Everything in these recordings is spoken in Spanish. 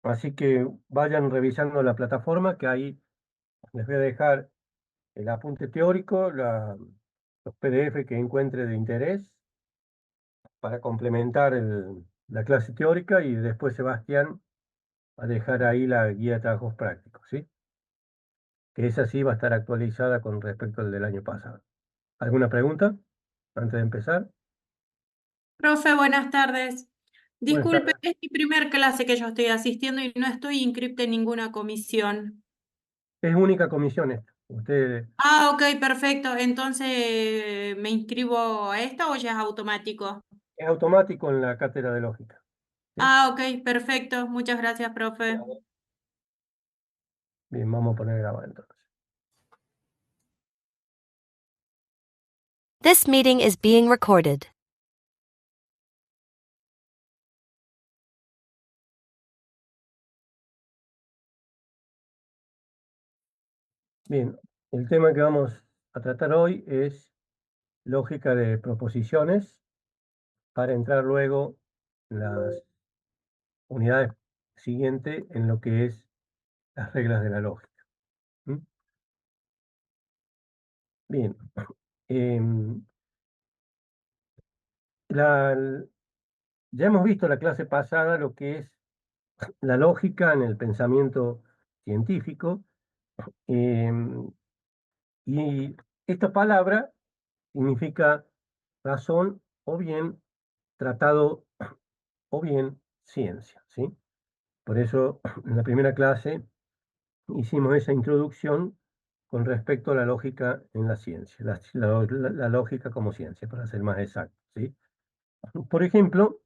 Así que vayan revisando la plataforma, que ahí les voy a dejar el apunte teórico, los PDF que encuentre de interés para complementar la clase teórica, y después Sebastián va a dejar ahí la guía de trabajos prácticos, ¿sí? Que esa sí va a estar actualizada con respecto al del año pasado. ¿Alguna pregunta antes de empezar? Profe, buenas tardes. Buenas Disculpe, tardes. es mi primer clase que yo estoy asistiendo y no estoy inscripta en ninguna comisión. Es única comisión esta. Usted Ah, ok, perfecto. Entonces, ¿me inscribo a esta o ya es automático? es automático en la cátedra de lógica, ¿sí? Ah, ok, perfecto. Muchas gracias, profe. Bien, vamos a poner grabado entonces. This meeting is being recorded. Bien, el tema que vamos a tratar hoy es lógica de proposiciones, para entrar luego en las unidades siguientes en lo que es las reglas de la lógica. ¿Mm? Bien, em, la- ya hemos visto la clase pasada lo que es la lógica en el pensamiento científico, em, y esta palabra significa razón o bien tratado o bien ciencia, ¿sí? Por eso en la primera clase hicimos esa introducción con respecto a la lógica en la ciencia, la lógica como ciencia, para ser más exacto, ¿sí? Por ejemplo,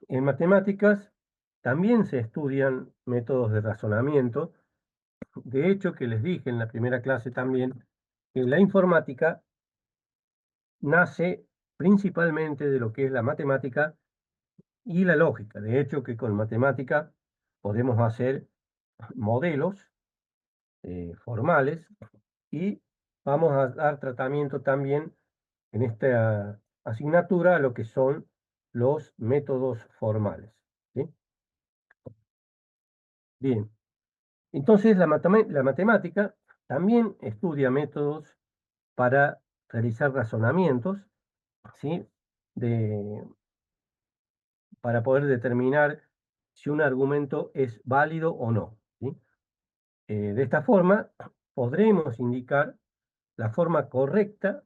en matemáticas también se estudian métodos de razonamiento. De hecho, que les dije en la primera clase también, que la informática nace principalmente de lo que es la matemática y la lógica. De hecho, que con matemática podemos hacer modelos formales, y vamos a dar tratamiento también en esta asignatura a lo que son los métodos formales, ¿sí? Bien, entonces la matemática también estudia métodos para realizar razonamientos, ¿sí? De, para poder determinar si un argumento es válido o no, ¿sí? De esta forma podremos indicar la forma correcta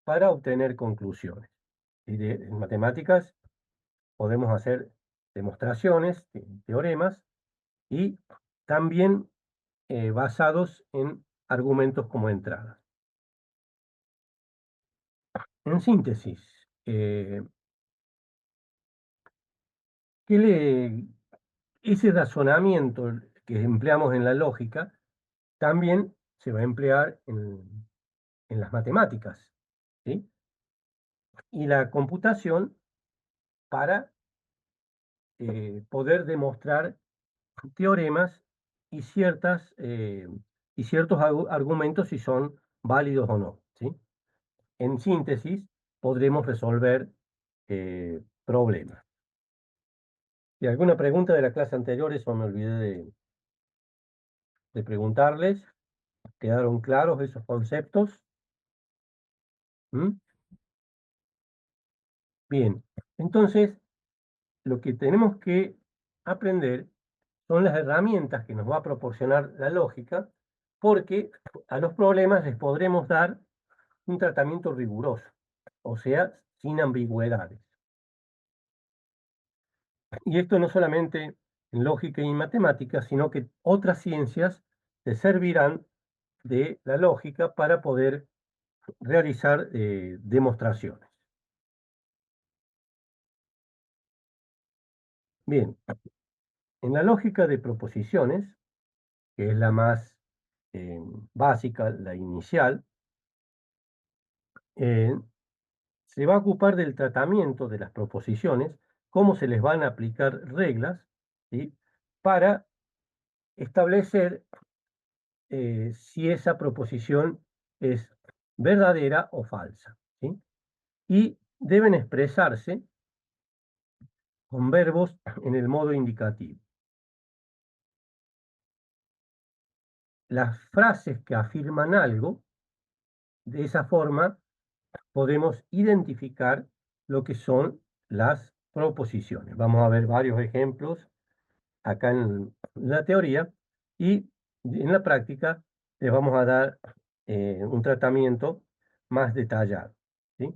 para obtener conclusiones. Y en matemáticas podemos hacer demostraciones, teoremas, y también basados en argumentos como entradas. En síntesis, ¿qué ese razonamiento que empleamos en la lógica también se va a emplear en las matemáticas, ¿sí? Y la computación para poder demostrar teoremas y, y ciertos argumentos si son válidos o no, ¿sí? En síntesis, podremos resolver problemas. ¿Y alguna pregunta de la clase anterior? Eso me olvidé de preguntarles. ¿Quedaron claros esos conceptos? ¿Mm? Bien, entonces lo que tenemos que aprender son las herramientas que nos va a proporcionar la lógica, porque a los problemas les podremos dar un tratamiento riguroso, o sea, sin ambigüedades. Y esto no solamente en lógica y matemáticas, sino que otras ciencias te servirán de la lógica para poder realizar demostraciones. Bien, en la lógica de proposiciones, que es la más eh, básica, la inicial, eh, se va a ocupar del tratamiento de las proposiciones, cómo se les van a aplicar reglas, ¿sí? Para establecer si esa proposición es verdadera o falsa, ¿sí? Y deben expresarse con verbos en el modo indicativo. las frases que afirman algo, de esa forma podemos identificar lo que son las proposiciones. Vamos a ver varios ejemplos acá en la teoría y en la práctica les vamos a dar un tratamiento más detallado, ¿sí?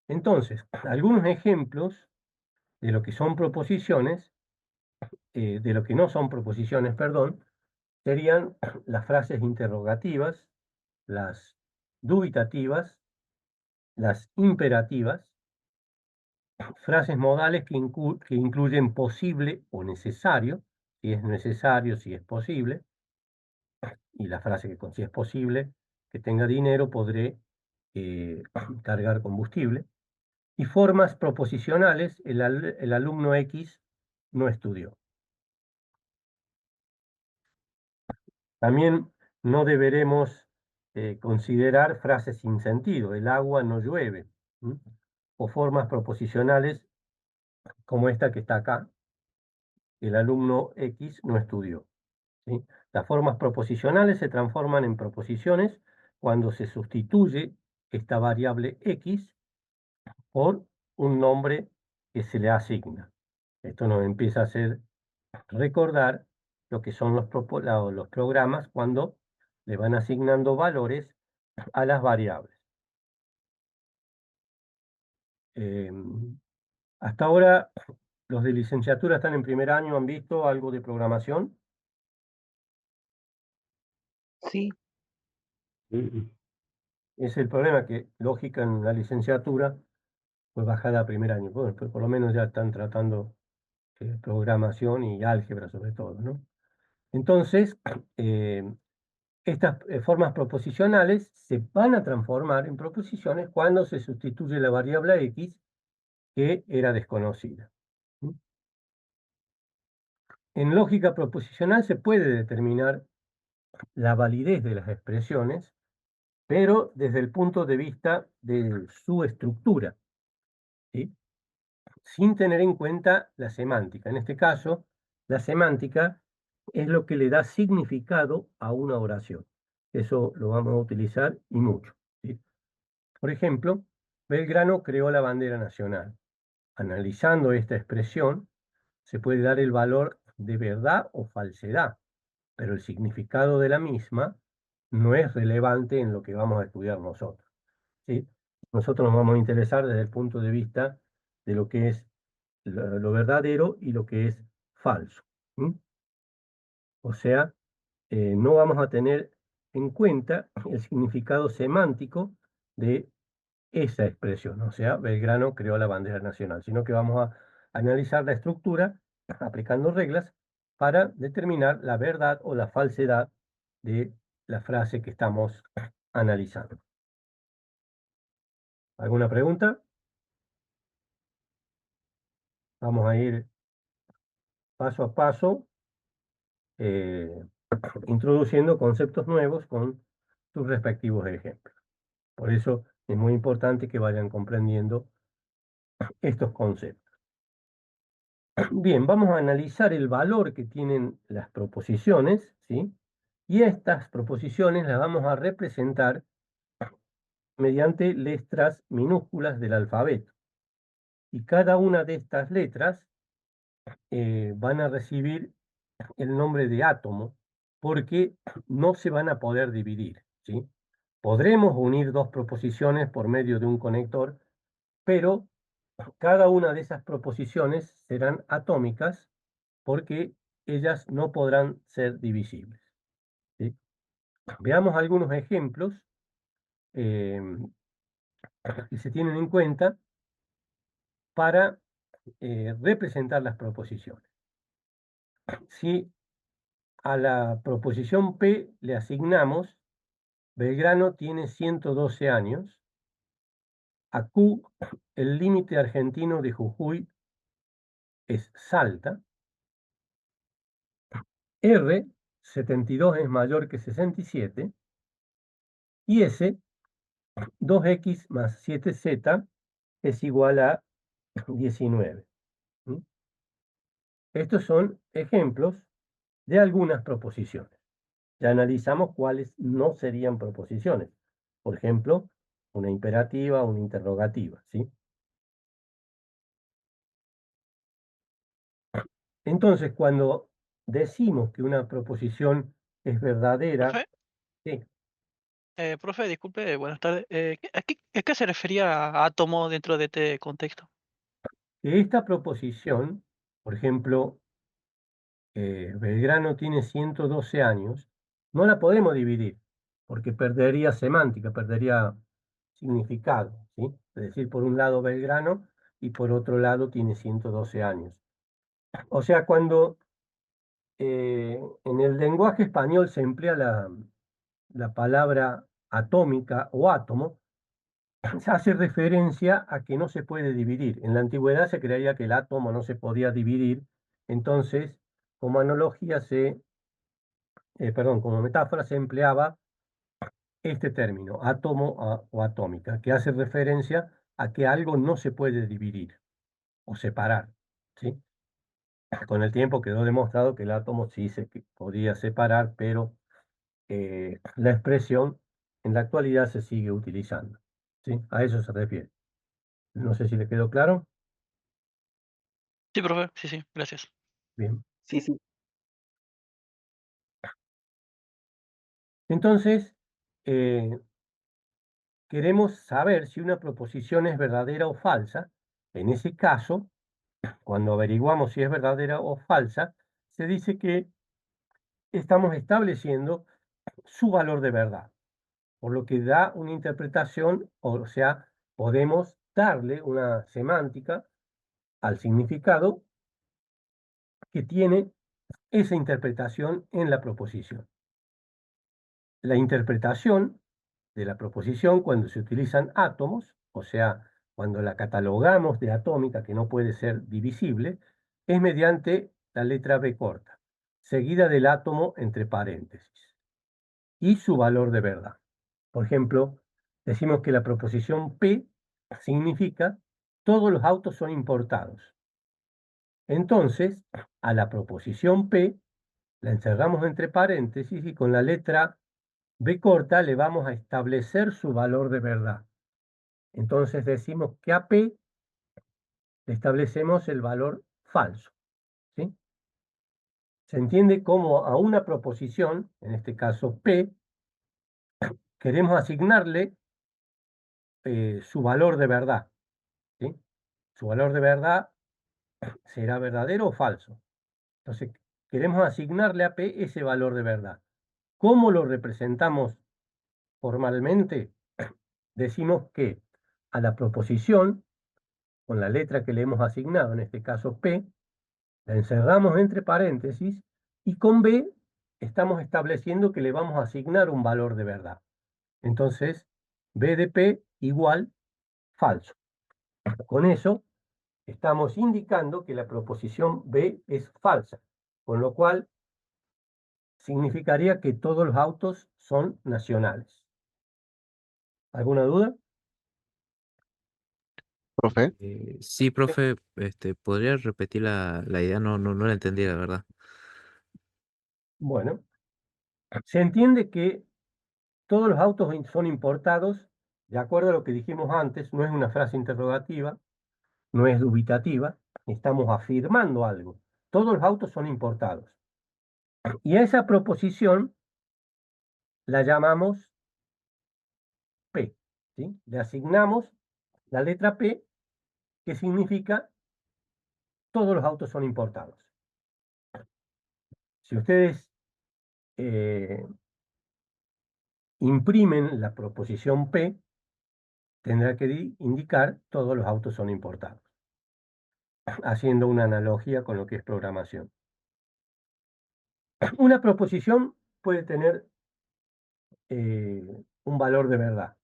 Entonces, algunos ejemplos de lo que son proposiciones, de lo que no son proposiciones, perdón, serían las frases interrogativas, las dubitativas, las imperativas, frases modales que incluyen posible o necesario, si es necesario, si es posible, y la frase que con si es posible que tenga dinero, podré cargar combustible. Y formas proposicionales, el alumno X no estudió. También no deberemos considerar frases sin sentido, el agua no llueve, ¿m? O formas proposicionales como esta que está acá, el alumno X no estudió, ¿sí? Las formas proposicionales se transforman en proposiciones cuando se sustituye esta variable X por un nombre que se le asigna. Esto nos empieza a hacer recordar lo que son los programas cuando le van asignando valores a las variables. Hasta ahora, los de licenciatura están en primer año, ¿han visto algo de programación? Sí, Es el problema que lógica en la licenciatura fue bajada a primer año. Bueno, pero por lo menos ya están tratando programación y álgebra sobre todo, ¿no? Entonces, estas formas proposicionales se van a transformar en proposiciones cuando se sustituye la variable X que era desconocida. ¿Sí? En lógica proposicional se puede determinar la validez de las expresiones, pero desde el punto de vista de su estructura, ¿sí? Sin tener en cuenta la semántica. En este caso, la semántica es lo que le da significado a una oración. Eso lo vamos a utilizar y mucho, ¿sí? Por ejemplo, Belgrano creó la bandera nacional. Analizando esta expresión, se puede dar el valor de verdad o falsedad, pero el significado de la misma no es relevante en lo que vamos a estudiar nosotros, ¿sí? Nosotros nos vamos a interesar desde el punto de vista de lo que es lo verdadero y lo que es falso, ¿sí? O sea, no vamos a tener en cuenta el significado semántico de esa expresión, o sea, Belgrano creó la bandera nacional, sino que vamos a analizar la estructura aplicando reglas para determinar la verdad o la falsedad de la frase que estamos analizando. ¿Alguna pregunta? Vamos a ir paso a paso eh, introduciendo conceptos nuevos con sus respectivos ejemplos. Por eso es muy importante que vayan comprendiendo estos conceptos. Bien, vamos a analizar el valor que tienen las proposiciones, ¿sí? Y estas proposiciones las vamos a representar mediante letras minúsculas del alfabeto. Y cada una de estas letras van a recibir el nombre de átomo porque no se van a poder dividir, ¿sí? Podremos unir dos proposiciones por medio de un conector, pero cada una de esas proposiciones serán atómicas porque ellas no podrán ser divisibles, ¿sí? Veamos algunos ejemplos eh, que se tienen en cuenta para representar las proposiciones. Si a la proposición P le asignamos Belgrano tiene 112 años, a Q el límite argentino de Jujuy es Salta, R 72 es mayor que 67 y S 2x más 7z es igual a 19. ¿Sí? Estos son ejemplos de algunas proposiciones. Ya analizamos cuáles no serían proposiciones. Por ejemplo, una imperativa, una interrogativa, ¿sí? Entonces, cuando decimos que una proposición es verdadera, Profe, sí, profe, disculpe, buenas tardes. ¿A qué se refería a átomo dentro de este contexto? que esta proposición, por ejemplo, Belgrano tiene 112 años, no la podemos dividir, porque perdería semántica, perdería significado, ¿sí? Es decir, por un lado Belgrano y por otro lado tiene 112 años. O sea, cuando en el lenguaje español se emplea la palabra atómica o átomo, se hace referencia a que no se puede dividir. En la antigüedad se creía que el átomo no se podía dividir, entonces, como analogía como metáfora se empleaba este término, átomo o atómica, que hace referencia a que algo no se puede dividir o separar, ¿sí? Con el tiempo quedó demostrado que el átomo sí podía separar, pero la expresión en la actualidad se sigue utilizando, ¿sí? A eso se refiere. No sé si le quedó claro. Sí, profe, sí, sí, gracias. Bien. Sí, sí. Entonces, eh, queremos saber si una proposición es verdadera o falsa. En ese caso, cuando averiguamos si es verdadera o falsa, se dice que estamos estableciendo su valor de verdad, por lo que da una interpretación, o sea, podemos darle una semántica al significado que tiene esa interpretación en la proposición. La interpretación de la proposición cuando se utilizan átomos, o sea, cuando la catalogamos de atómica, que no puede ser divisible, es mediante la letra B corta, seguida del átomo entre paréntesis, y su valor de verdad. Por ejemplo, decimos que la proposición P significa todos los autos son importados. Entonces, a la proposición P la encerramos entre paréntesis y con la letra B corta le vamos a establecer su valor de verdad. Entonces decimos que a P le establecemos el valor falso, ¿sí? Se entiende como a una proposición, en este caso P, queremos asignarle su valor de verdad, ¿sí? Su valor de verdad será verdadero o falso. Entonces, queremos asignarle a P ese valor de verdad. ¿Cómo lo representamos formalmente? Decimos que a la proposición, con la letra que le hemos asignado, en este caso P, la encerramos entre paréntesis y con B estamos estableciendo que le vamos a asignar un valor de verdad. Entonces, B de P igual falso. Con eso estamos indicando que la proposición B es falsa, con lo cual significaría que todos los autos son nacionales. ¿Alguna duda? Profe, Sí, profe, ¿podría repetir la idea? No la entendí, la verdad. Bueno, se entiende que todos los autos son importados, de acuerdo a lo que dijimos antes, no es una frase interrogativa, no es dubitativa, estamos afirmando algo. Todos los autos son importados. Y a esa proposición la llamamos P, ¿sí? Le asignamos la letra P, que significa todos los autos son importados. Si ustedes imprimen la proposición P, tendrá que indicar todos los autos son importados, haciendo una analogía con lo que es programación. Una proposición puede tener un valor de verdad.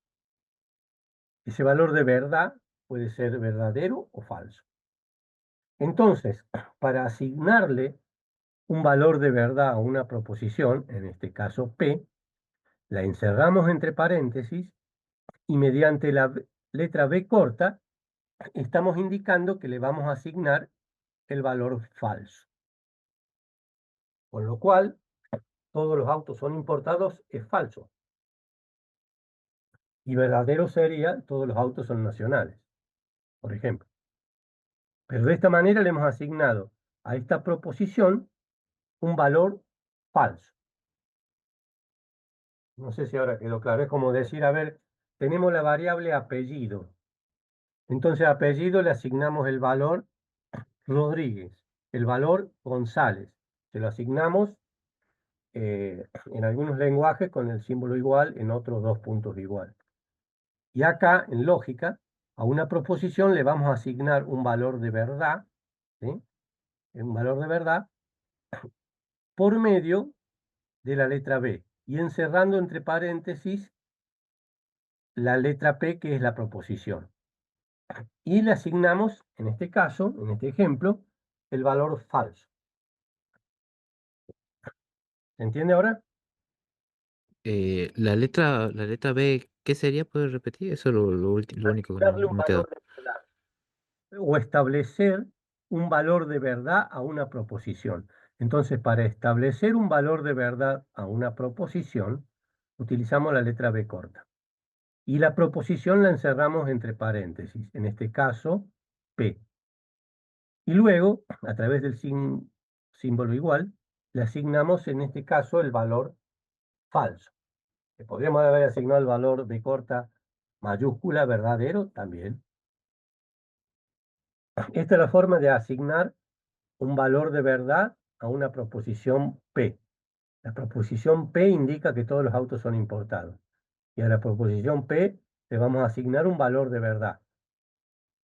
Ese valor de verdad puede ser verdadero o falso. Entonces, para asignarle un valor de verdad a una proposición, en este caso P, la encerramos entre paréntesis y mediante la letra B corta estamos indicando que le vamos a asignar el valor falso. Con lo cual, todos los autos son importados, es falso. Y verdadero sería, todos los autos son nacionales, por ejemplo. Pero de esta manera le hemos asignado a esta proposición un valor falso. No sé si ahora quedó claro. Es como decir, a ver, tenemos la variable apellido. Entonces a apellido le asignamos el valor Rodríguez, el valor González. Se lo asignamos en algunos lenguajes con el símbolo igual, en otros 2 puntos igual. Y acá, en lógica, a una proposición le vamos a asignar un valor de verdad, ¿sí? Un valor de verdad por medio de la letra B y encerrando entre paréntesis la letra P, que es la proposición. Y le asignamos, en este caso, en este ejemplo, el valor falso. ¿Se entiende ahora? La letra B, ¿qué sería? ¿Puedes repetir? Eso es lo único que no, Darle un no me quedó. valor de verdad o establecer un valor de verdad a una proposición. Entonces, para establecer un valor de verdad a una proposición, utilizamos la letra B corta. Y la proposición la encerramos entre paréntesis, en este caso, P. Y luego, a través del símbolo igual, le asignamos en este caso el valor falso. Que podríamos haber asignado el valor B corta mayúscula verdadero también. Esta es la forma de asignar un valor de verdad a una proposición P. La proposición P indica que todos los autos son importados. Y a la proposición P le vamos a asignar un valor de verdad.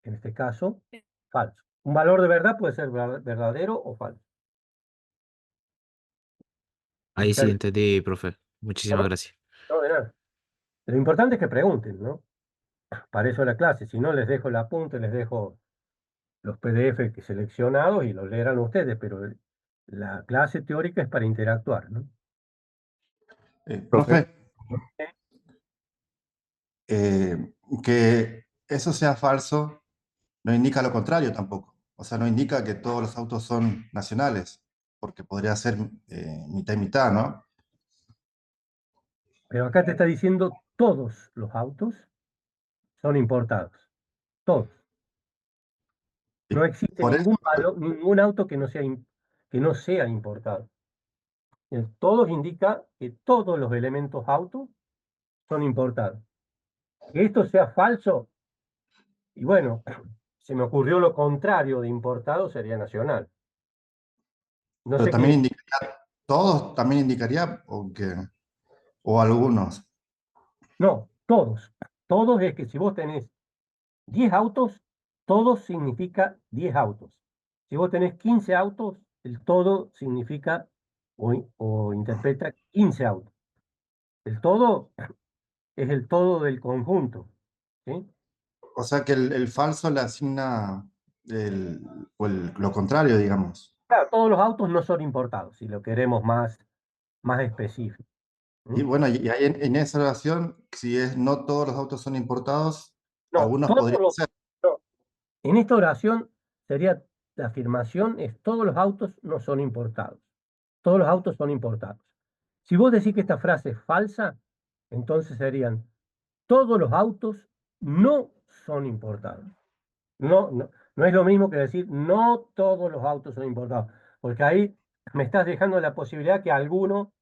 En este caso, falso. Un valor de verdad puede ser verdadero o falso. Ahí sí Está- entendí, profe. Muchísimas ¿no? gracias. No, de nada. Lo importante es que pregunten, ¿no? Para eso la clase. Si no, les dejo el apunte, les dejo los PDF que seleccionados y los leerán ustedes, pero la clase teórica es para interactuar, ¿no? Profe, que eso sea falso no indica lo contrario tampoco. O sea, no indica que todos los autos son nacionales, porque podría ser mitad y mitad, ¿no? Pero acá te está diciendo todos los autos son importados. Todos. Y No existe por eso, ningún auto que no sea importado. Todos indica que todos los elementos autos son importados. Que esto sea falso, y bueno, se me ocurrió lo contrario de importado sería nacional. No pero sé también qué, indicaría, todos también indicaría, o algunos. no, todos. Todos es que si vos tenés 10 autos, todos significa 10 autos. Si vos tenés 15 autos, el todo significa o interpreta 15 autos. El todo es el todo del conjunto, ¿sí? O sea que el falso le asigna lo contrario, digamos. Claro, todos los autos no son importados, si lo queremos más específico. Y ¿Mm? bueno, y ahí en esa oración, si es no todos los autos son importados, No, algunos todos podrían los, ser. no. En esta oración sería la afirmación es todos los autos no son importados. Todos los autos son importados. Si vos decís que esta frase es falsa, entonces serían todos los autos no son importados. No es lo mismo que decir no todos los autos son importados, porque ahí me estás dejando la posibilidad que alguno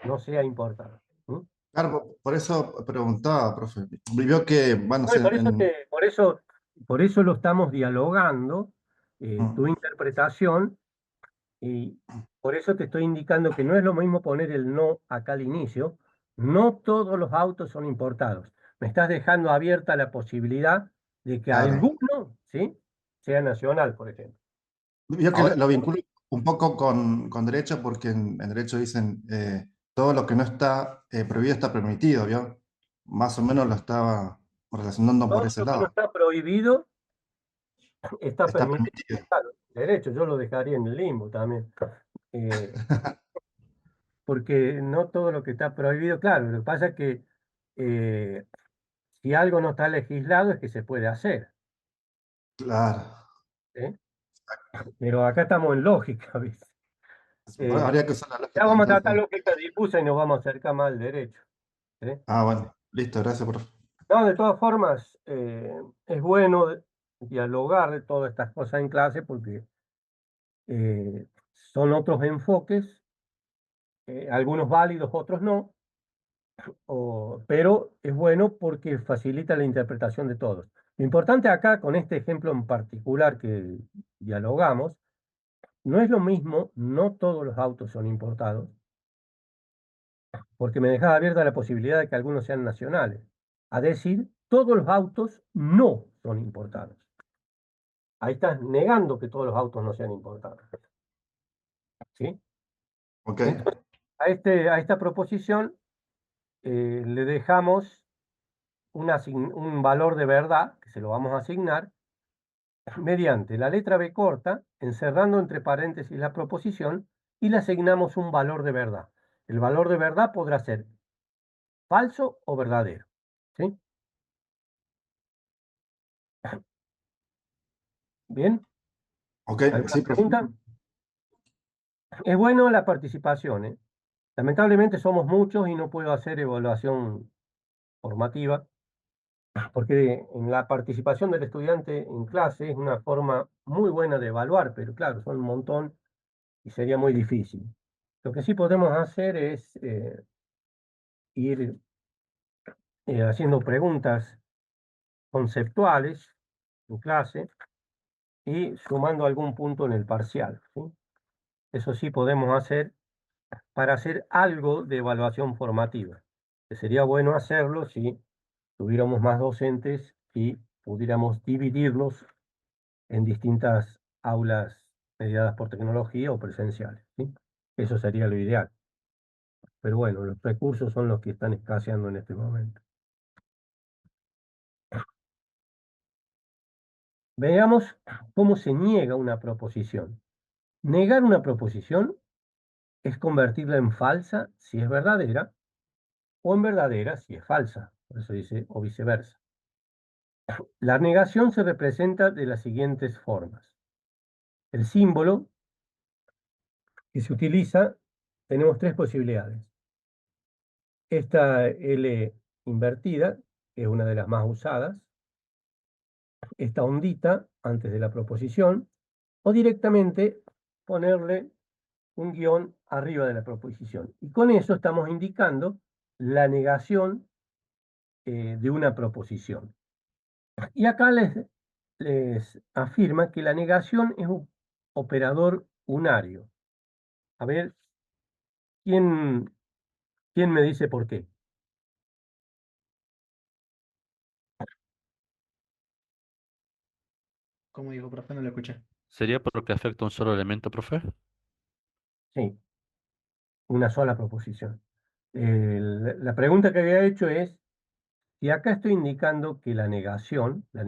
no sea importado. ¿Mm? Claro, por eso preguntaba, profe. Vio que, bueno, No, y por eso lo estamos dialogando, tu interpretación, y por eso te estoy indicando que no es lo mismo poner el no acá al inicio. No todos los autos son importados. Me estás dejando abierta la posibilidad de que claro. alguno, ¿sí?, sea nacional, por ejemplo. Vio que Ahora, lo vinculo un poco con derecho, porque en derecho dicen todo lo que no está prohibido está permitido, ¿vio? Más o menos lo estaba relacionando por todo ese lo que no lado. está prohibido está Está permitido. permitido. Claro, derecho, yo lo dejaría en el limbo también. Eh, Porque no todo lo que está prohibido, claro, lo que pasa es que eh, si algo no está legislado es que se puede hacer, Claro. ¿sí? Pero acá estamos en lógica, ¿viste? Habría que usar la Ya lógica vamos a entonces. tratar lógica difusa y nos vamos a acercar más al derecho. ¿Sí? Ah, bueno, listo, gracias, profe. No, de todas formas, es bueno dialogar de todas estas cosas en clase porque son otros enfoques, algunos válidos, otros no, pero es bueno porque facilita la interpretación de todos. Lo importante acá, con este ejemplo en particular que dialogamos, no es lo mismo, no todos los autos son importados, porque me dejaba abierta la posibilidad de que algunos sean nacionales. A decir, todos los autos no son importados. Ahí estás negando que todos los autos no sean importados. ¿Sí? Ok, Entonces, a esta proposición le dejamos un valor de verdad, que se lo vamos a asignar, mediante la letra B corta, encerrando entre paréntesis la proposición, y le asignamos un valor de verdad. El valor de verdad podrá ser falso o verdadero. ¿Sí? ¿Bien? ok, ¿Alguna sí, profe. pregunta? Es bueno la participación, ¿eh? Lamentablemente somos muchos y no puedo hacer evaluación formativa, porque en la participación del estudiante en clase es una forma muy buena de evaluar, pero claro, son un montón y sería muy difícil. Lo que sí podemos hacer es ir haciendo preguntas conceptuales en clase y sumando algún punto en el parcial, ¿sí? Eso sí podemos hacer para hacer algo de evaluación formativa, que sería bueno hacerlo si tuviéramos más docentes y pudiéramos dividirlos en distintas aulas mediadas por tecnología o presenciales, ¿sí? Eso sería lo ideal. Pero bueno, los recursos son los que están escaseando en este momento. Veamos cómo se niega una proposición. Negar una proposición es convertirla en falsa si es verdadera o en verdadera si es falsa. Por eso dice o viceversa. La negación se representa de las siguientes formas. El símbolo que se utiliza, tenemos tres posibilidades. Esta L invertida, que es una de las más usadas, esta ondita antes de la proposición, o directamente ponerle un guión arriba de la proposición. Y con eso estamos indicando la negación de una proposición. Y acá les afirma que la negación es un operador unario. A ver, ¿quién, quién me dice por qué? ¿Cómo digo, profe? No lo escuché. ¿Sería porque afecta un solo elemento, profe? Sí, una sola proposición. La pregunta que había hecho es, si acá estoy indicando que la negación la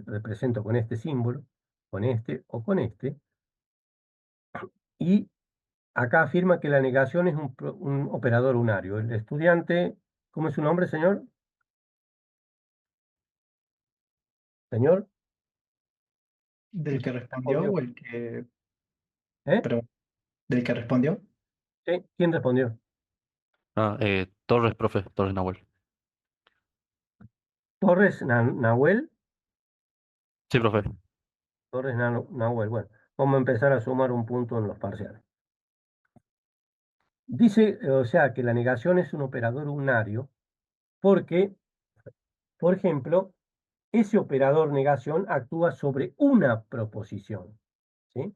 represento con este símbolo, con este o con este, y acá afirma que la negación es un operador unario. El estudiante, ¿cómo es su nombre, señor? Señor, ¿Del que respondió respondió. o el que... ¿Eh? Pero, ¿del que respondió? ¿Sí? ¿Quién respondió? Ah, Torres, profe, Torres Nahuel. Torres Nahuel. Sí, profe. Torres Nahuel. Bueno, vamos a empezar a sumar un punto en los parciales. Dice, o sea, que la negación es un operador unario porque, por ejemplo, ese operador negación actúa sobre una proposición, ¿sí?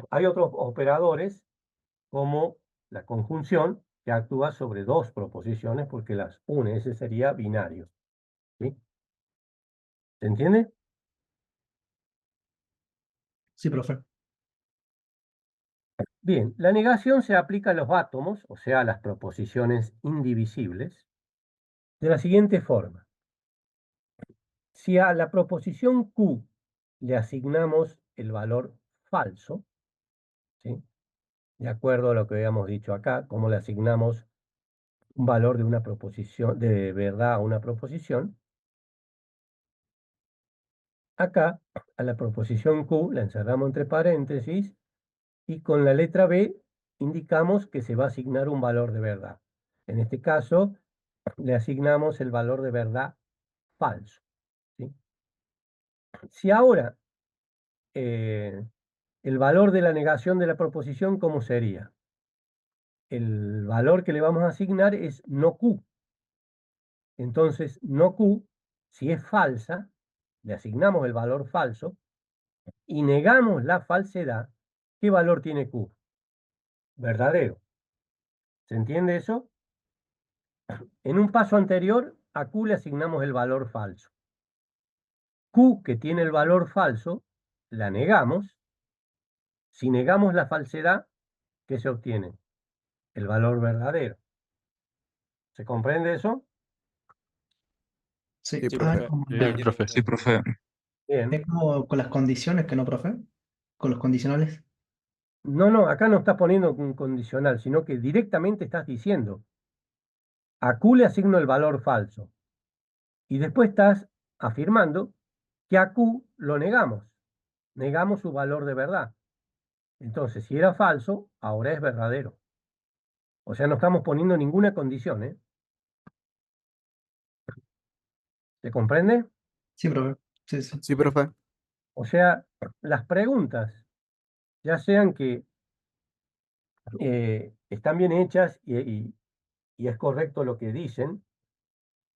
Hay otros operadores, como la conjunción, que actúa sobre dos proposiciones porque las une. Ese sería binario, ¿sí? ¿Se entiende? Sí, profe. Bien, la negación se aplica a los átomos, o sea, a las proposiciones indivisibles, de la siguiente forma. Si a la proposición Q le asignamos el valor falso, ¿sí? De acuerdo a lo que habíamos dicho acá, cómo le asignamos un valor de una proposición, de verdad a una proposición, acá a la proposición Q la encerramos entre paréntesis y con la letra B indicamos que se va a asignar un valor de verdad. En este caso, le asignamos el valor de verdad falso, ¿sí? Si ahora el valor de la negación de la proposición, ¿cómo sería? El valor que le vamos a asignar es no Q. Entonces, no Q, si es falsa, le asignamos el valor falso y negamos la falsedad. ¿Qué valor tiene Q? Verdadero. ¿Se entiende eso? En un paso anterior, a Q le asignamos el valor falso. Q, que tiene el valor falso, la negamos. Si negamos la falsedad, ¿qué se obtiene? El valor verdadero. ¿Se comprende eso? Sí. Sí, Ah, profe. como Sí, profe. Sí, profe. Bien. es como con las condiciones, ¿que no, profe? Con los condicionales. No, acá no estás poniendo un condicional, sino que directamente estás diciendo, a Q le asigno el valor falso. Y después estás afirmando que a Q lo negamos. Negamos su valor de verdad. Entonces, si era falso, ahora es verdadero. O sea, no estamos poniendo ninguna condición, ¿eh? ¿Se comprende? Sí, profe. Sí, sí. Sí, profe. O sea, las preguntas, ya sean que están bien hechas y es correcto lo que dicen,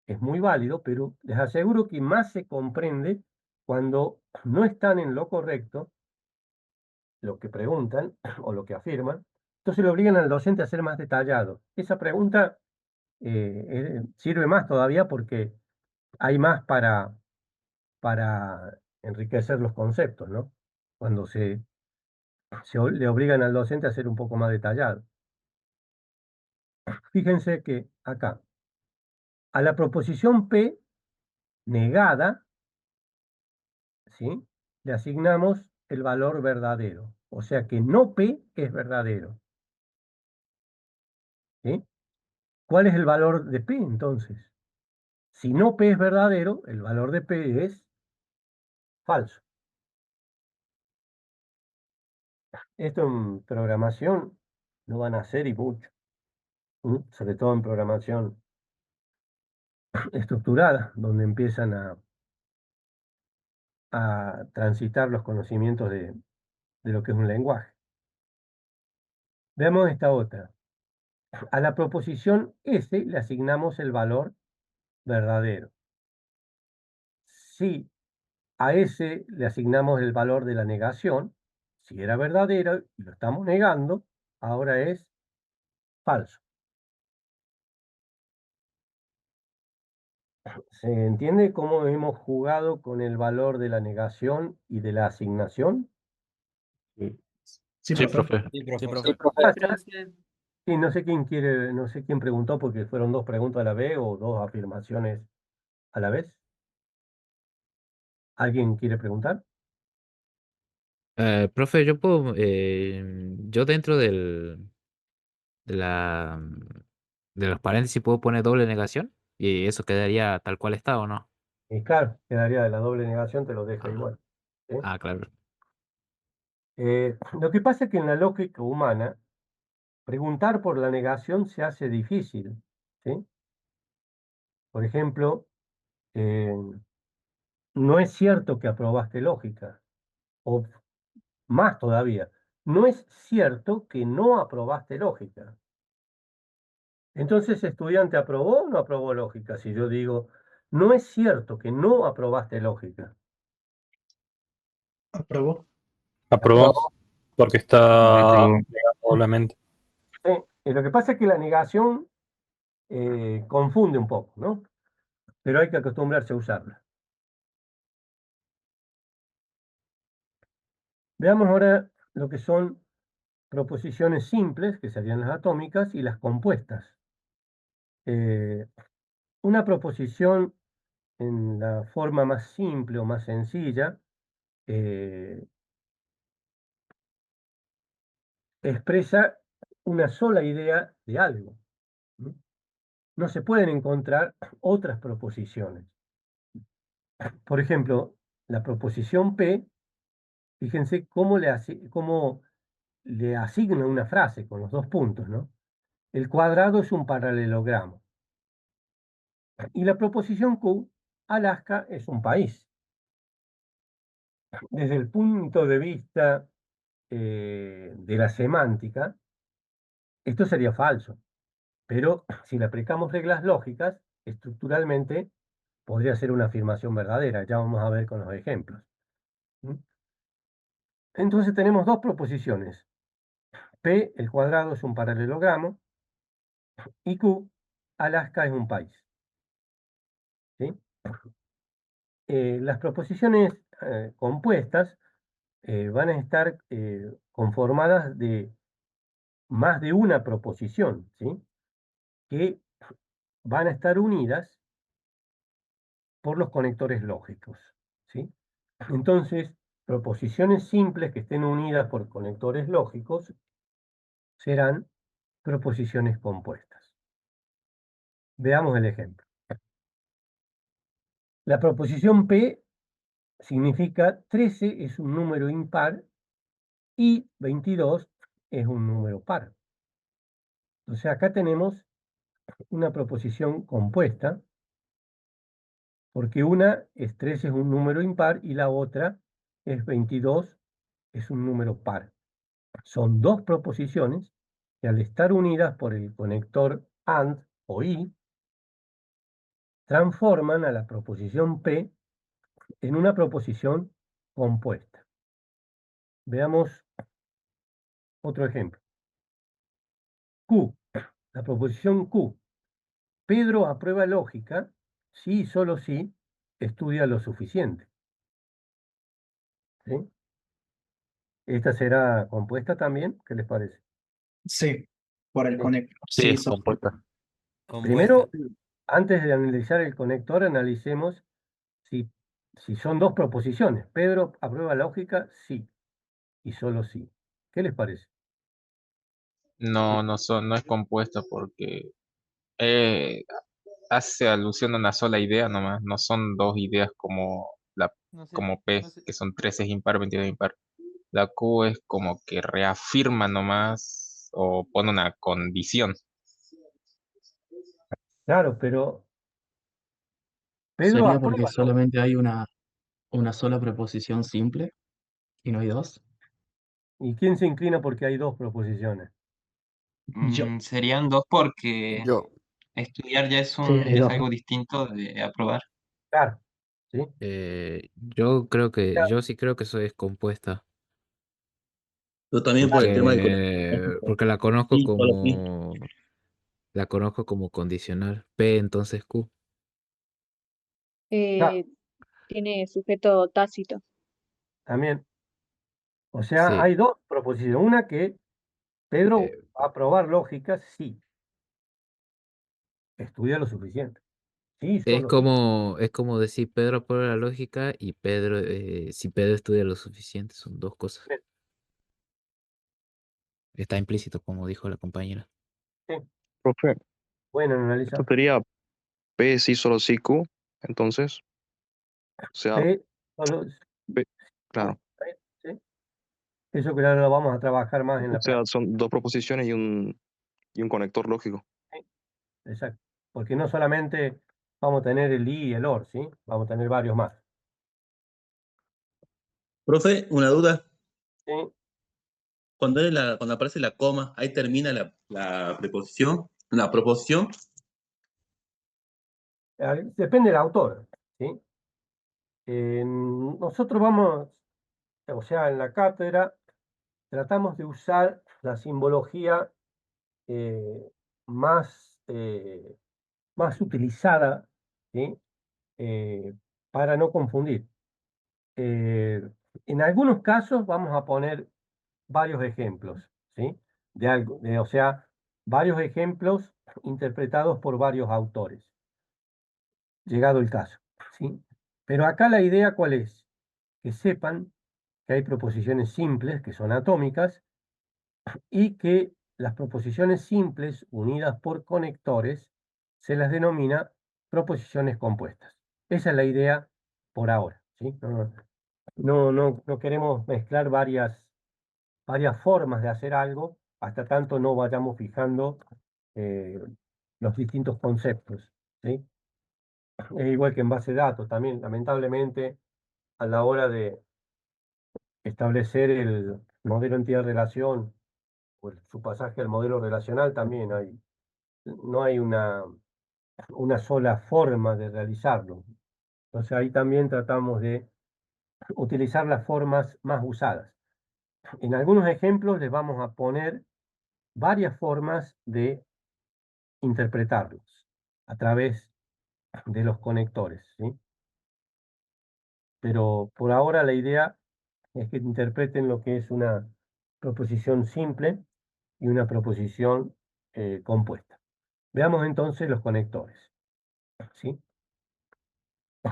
es muy válido, pero les aseguro que más se comprende cuando no están en lo correcto, lo que preguntan o lo que afirman, entonces le obligan al docente a ser más detallado. Esa pregunta sirve más todavía porque hay más para enriquecer los conceptos, ¿no? Cuando le obligan al docente a ser un poco más detallado. Fíjense que acá, a la proposición P negada, ¿sí? Le asignamos el valor verdadero. O sea que no P es verdadero. ¿Sí? ¿Cuál es el valor de P entonces? Si no P es verdadero, el valor de P es falso. Esto en programación lo van a hacer y mucho. Sobre todo en programación estructurada, donde empiezan a transitar los conocimientos de lo que es un lenguaje. Veamos esta otra. A la proposición S le asignamos el valor verdadero. Si a S le asignamos el valor de la negación, si era verdadero y lo estamos negando, ahora es falso. ¿Se entiende cómo hemos jugado con el valor de la negación y de la asignación? Sí, Sí, profe. profe. Sí, profe. Sí, Gracias. profe. Sí, no sé quién quiere, no sé quién preguntó porque fueron dos preguntas a la vez o dos afirmaciones a la vez. ¿Alguien quiere preguntar? Profe, yo dentro de de los paréntesis puedo poner doble negación y eso quedaría tal cual está o no. Y claro, quedaría de la doble negación, te lo deja Ah, igual. ¿Sí? claro. Lo que pasa es que en la lógica humana, preguntar por la negación se hace difícil. ¿Sí? Por ejemplo, eh, no es cierto que aprobaste lógica. O más todavía, no es cierto que no aprobaste lógica. Entonces, ¿estudiante aprobó o no aprobó lógica? Si yo digo, no es cierto que no aprobaste lógica. Aprobó. Aprobó porque está Aprobó. negando doblemente. Sí, y lo que pasa es que la negación confunde un poco, ¿no? Pero hay que acostumbrarse a usarla. Veamos ahora lo que son proposiciones simples, que serían las atómicas, y las compuestas. Una proposición en la forma más simple o más sencilla expresa una sola idea de algo. ¿No? No se pueden encontrar otras proposiciones. Por ejemplo, la proposición P, fíjense cómo le asigno una frase con los dos puntos, ¿no? El cuadrado es un paralelogramo. Y la proposición Q, Alaska es un país. Desde el punto de vista de la semántica, esto sería falso. Pero si le aplicamos reglas lógicas, estructuralmente podría ser una afirmación verdadera. Ya vamos a ver con los ejemplos. ¿Mm? Entonces tenemos dos proposiciones. P, el cuadrado es un paralelogramo, y Q, Alaska es un país. ¿Sí? Las proposiciones compuestas van a estar conformadas de más de una proposición, ¿sí? Que van a estar unidas por los conectores lógicos, ¿sí? Entonces, proposiciones simples que estén unidas por conectores lógicos serán proposiciones compuestas. Veamos el ejemplo. La proposición P significa 13 es un número impar y 22 es un número par. Entonces acá tenemos una proposición compuesta, porque una es 13 es un número impar y la otra es 22 es un número par. Son dos proposiciones que al estar unidas por el conector AND o I, transforman a la proposición P en una proposición compuesta. Veamos otro ejemplo. Q, la proposición Q. Pedro aprueba lógica si y solo si estudia lo suficiente. ¿Sí? ¿Esta será compuesta también? ¿Qué les parece? Sí, por el Sí. conector. Sí, Sí, es compuesta. Primero, antes de analizar el conector, analicemos si son dos proposiciones. Pedro aprueba lógica, sí, y solo sí. ¿Qué les parece? No, no es compuesta porque eh, hace alusión a una sola idea nomás, no son dos ideas como P, que son 13 es impar, 22 es impar. La Q es como que reafirma nomás o pone una condición. Claro, pero Pedro Sería porque aprueba lógica. solamente hay una sola preposición simple y no hay dos. ¿Y quién se inclina porque hay dos proposiciones? yo. Serían dos porque Yo. estudiar ya Sí, hay es dos. algo distinto de aprobar. Claro, ¿sí? Yo sí creo que eso es compuesta. Yo también por el tema del Porque sí, solo sí. la conozco como condicional. P entonces Q. Claro, Tiene sujeto tácito. también. O sea, Sí. hay dos proposiciones. Una que Pedro Eh, va a aprobar lógica, sí. Estudia lo suficiente. Sí, es solo sí. como decir Pedro aprueba la lógica y Pedro, si Pedro estudia lo suficiente, son dos cosas. Bien, Está implícito, como dijo la compañera. sí. Profe, Bueno, esto analiza. sería P sí, solo sí, Q. Entonces, o sea, P, solo P, claro. sí. Eso que ahora lo vamos a trabajar más en O la sea, práctica. son dos proposiciones y un conector lógico. ¿Sí? Exacto. Porque no solamente vamos a tener el I y el OR, ¿sí? Vamos a tener varios más. Profe, una duda. ¿Sí? Cuando aparece la coma, ahí termina la preposición, la proposición. Depende del autor, ¿sí? Nosotros vamos, o sea, en la cátedra tratamos de usar la simbología eh, más utilizada, ¿sí? Para no confundir. En algunos casos vamos a poner varios ejemplos, ¿sí? O sea, varios ejemplos interpretados por varios autores, llegado el caso, ¿sí? Pero acá la idea, ¿cuál es? Que sepan que hay proposiciones simples, que son atómicas, y que las proposiciones simples unidas por conectores se las denomina proposiciones compuestas. Esa es la idea por ahora, ¿sí? No queremos mezclar varias formas de hacer algo, hasta tanto no vayamos fijando los distintos conceptos, ¿sí? Es igual que en base de datos también, lamentablemente, a la hora de establecer el modelo entidad-relación o su pasaje al modelo relacional también no hay una sola forma de realizarlo. Entonces ahí también tratamos de utilizar las formas más usadas. En algunos ejemplos les vamos a poner varias formas de interpretarlos a través de los conectores, ¿sí? Pero por ahora la idea es que interpreten lo que es una proposición simple y una proposición compuesta. Veamos entonces los conectores, ¿sí?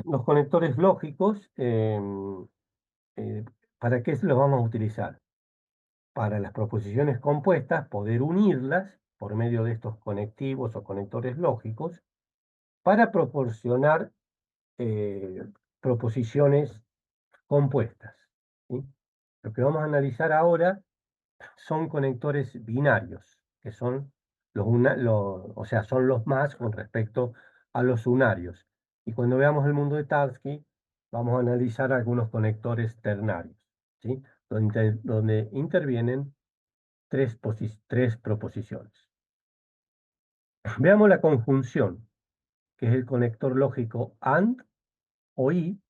Los conectores lógicos, ¿para qué los vamos a utilizar? Para las proposiciones compuestas, poder unirlas por medio de estos conectivos o conectores lógicos para proporcionar proposiciones compuestas, ¿sí? Lo que vamos a analizar ahora son conectores binarios, que son o sea, son los más con respecto a los unarios. Y cuando veamos el mundo de Tarski, vamos a analizar algunos conectores ternarios, ¿sí? Donde intervienen tres proposiciones. Veamos la conjunción, que es el conector lógico AND o I,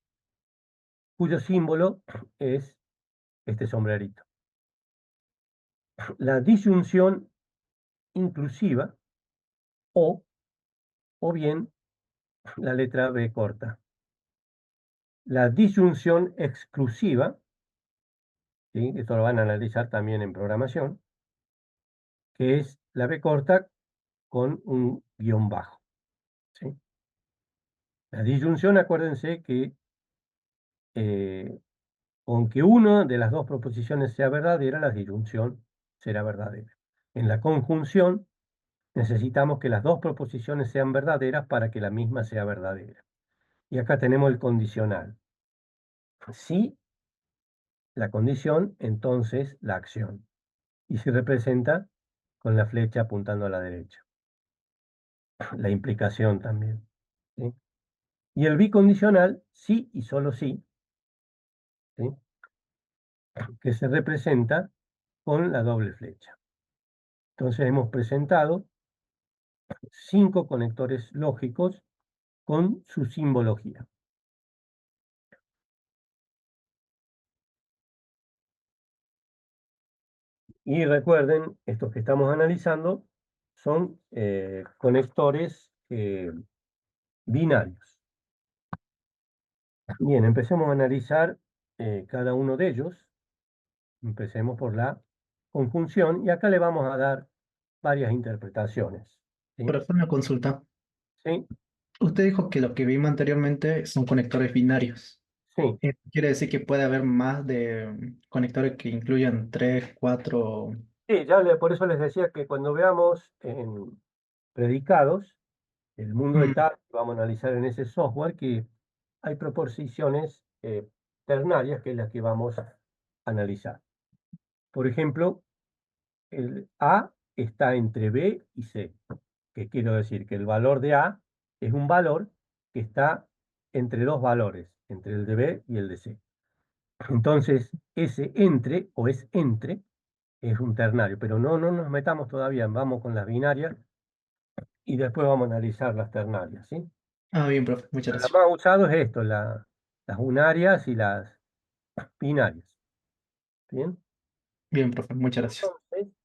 cuyo símbolo es este sombrerito. La disyunción inclusiva o bien la letra B corta. La disyunción exclusiva, ¿sí? Esto lo van a analizar también en programación, que es la B corta con un guión bajo, ¿sí? La disyunción, acuérdense que aunque una de las dos proposiciones sea verdadera, la disyunción será verdadera. En la conjunción necesitamos que las dos proposiciones sean verdaderas para que la misma sea verdadera. Y acá tenemos el condicional. Si la condición, entonces la acción. Y se representa con la flecha apuntando a la derecha. La implicación también, ¿sí? Y el bicondicional, sí y solo sí, ¿sí? Que se representa con la doble flecha. Entonces hemos presentado 5 conectores lógicos con su simbología. Y recuerden, estos que estamos analizando son conectores binarios. Bien, empecemos a analizar cada uno de ellos. Empecemos por la conjunción y acá le vamos a dar varias interpretaciones, ¿sí? Por hacer una consulta. Sí, Usted dijo que lo que vimos anteriormente son conectores binarios. sí. Quiere decir que puede haber más de conectores que incluyan 3, 4. Sí, por eso les decía que cuando veamos en predicados, el mundo de TAR, vamos a analizar en ese software que hay proposiciones ternarias, que es la que vamos a analizar. Por ejemplo, el A está entre B y C. ¿Qué quiero decir? Que el valor de A es un valor que está entre dos valores, entre el de B y el de C. Entonces, ese entre o es entre es un ternario, pero no nos metamos todavía, vamos con las binarias y después vamos a analizar las ternarias, ¿sí? Ah, bien, profe, muchas Lo gracias. más usado es esto, las unarias y las binarias. ¿Bien? Bien, profe, muchas gracias. Entonces,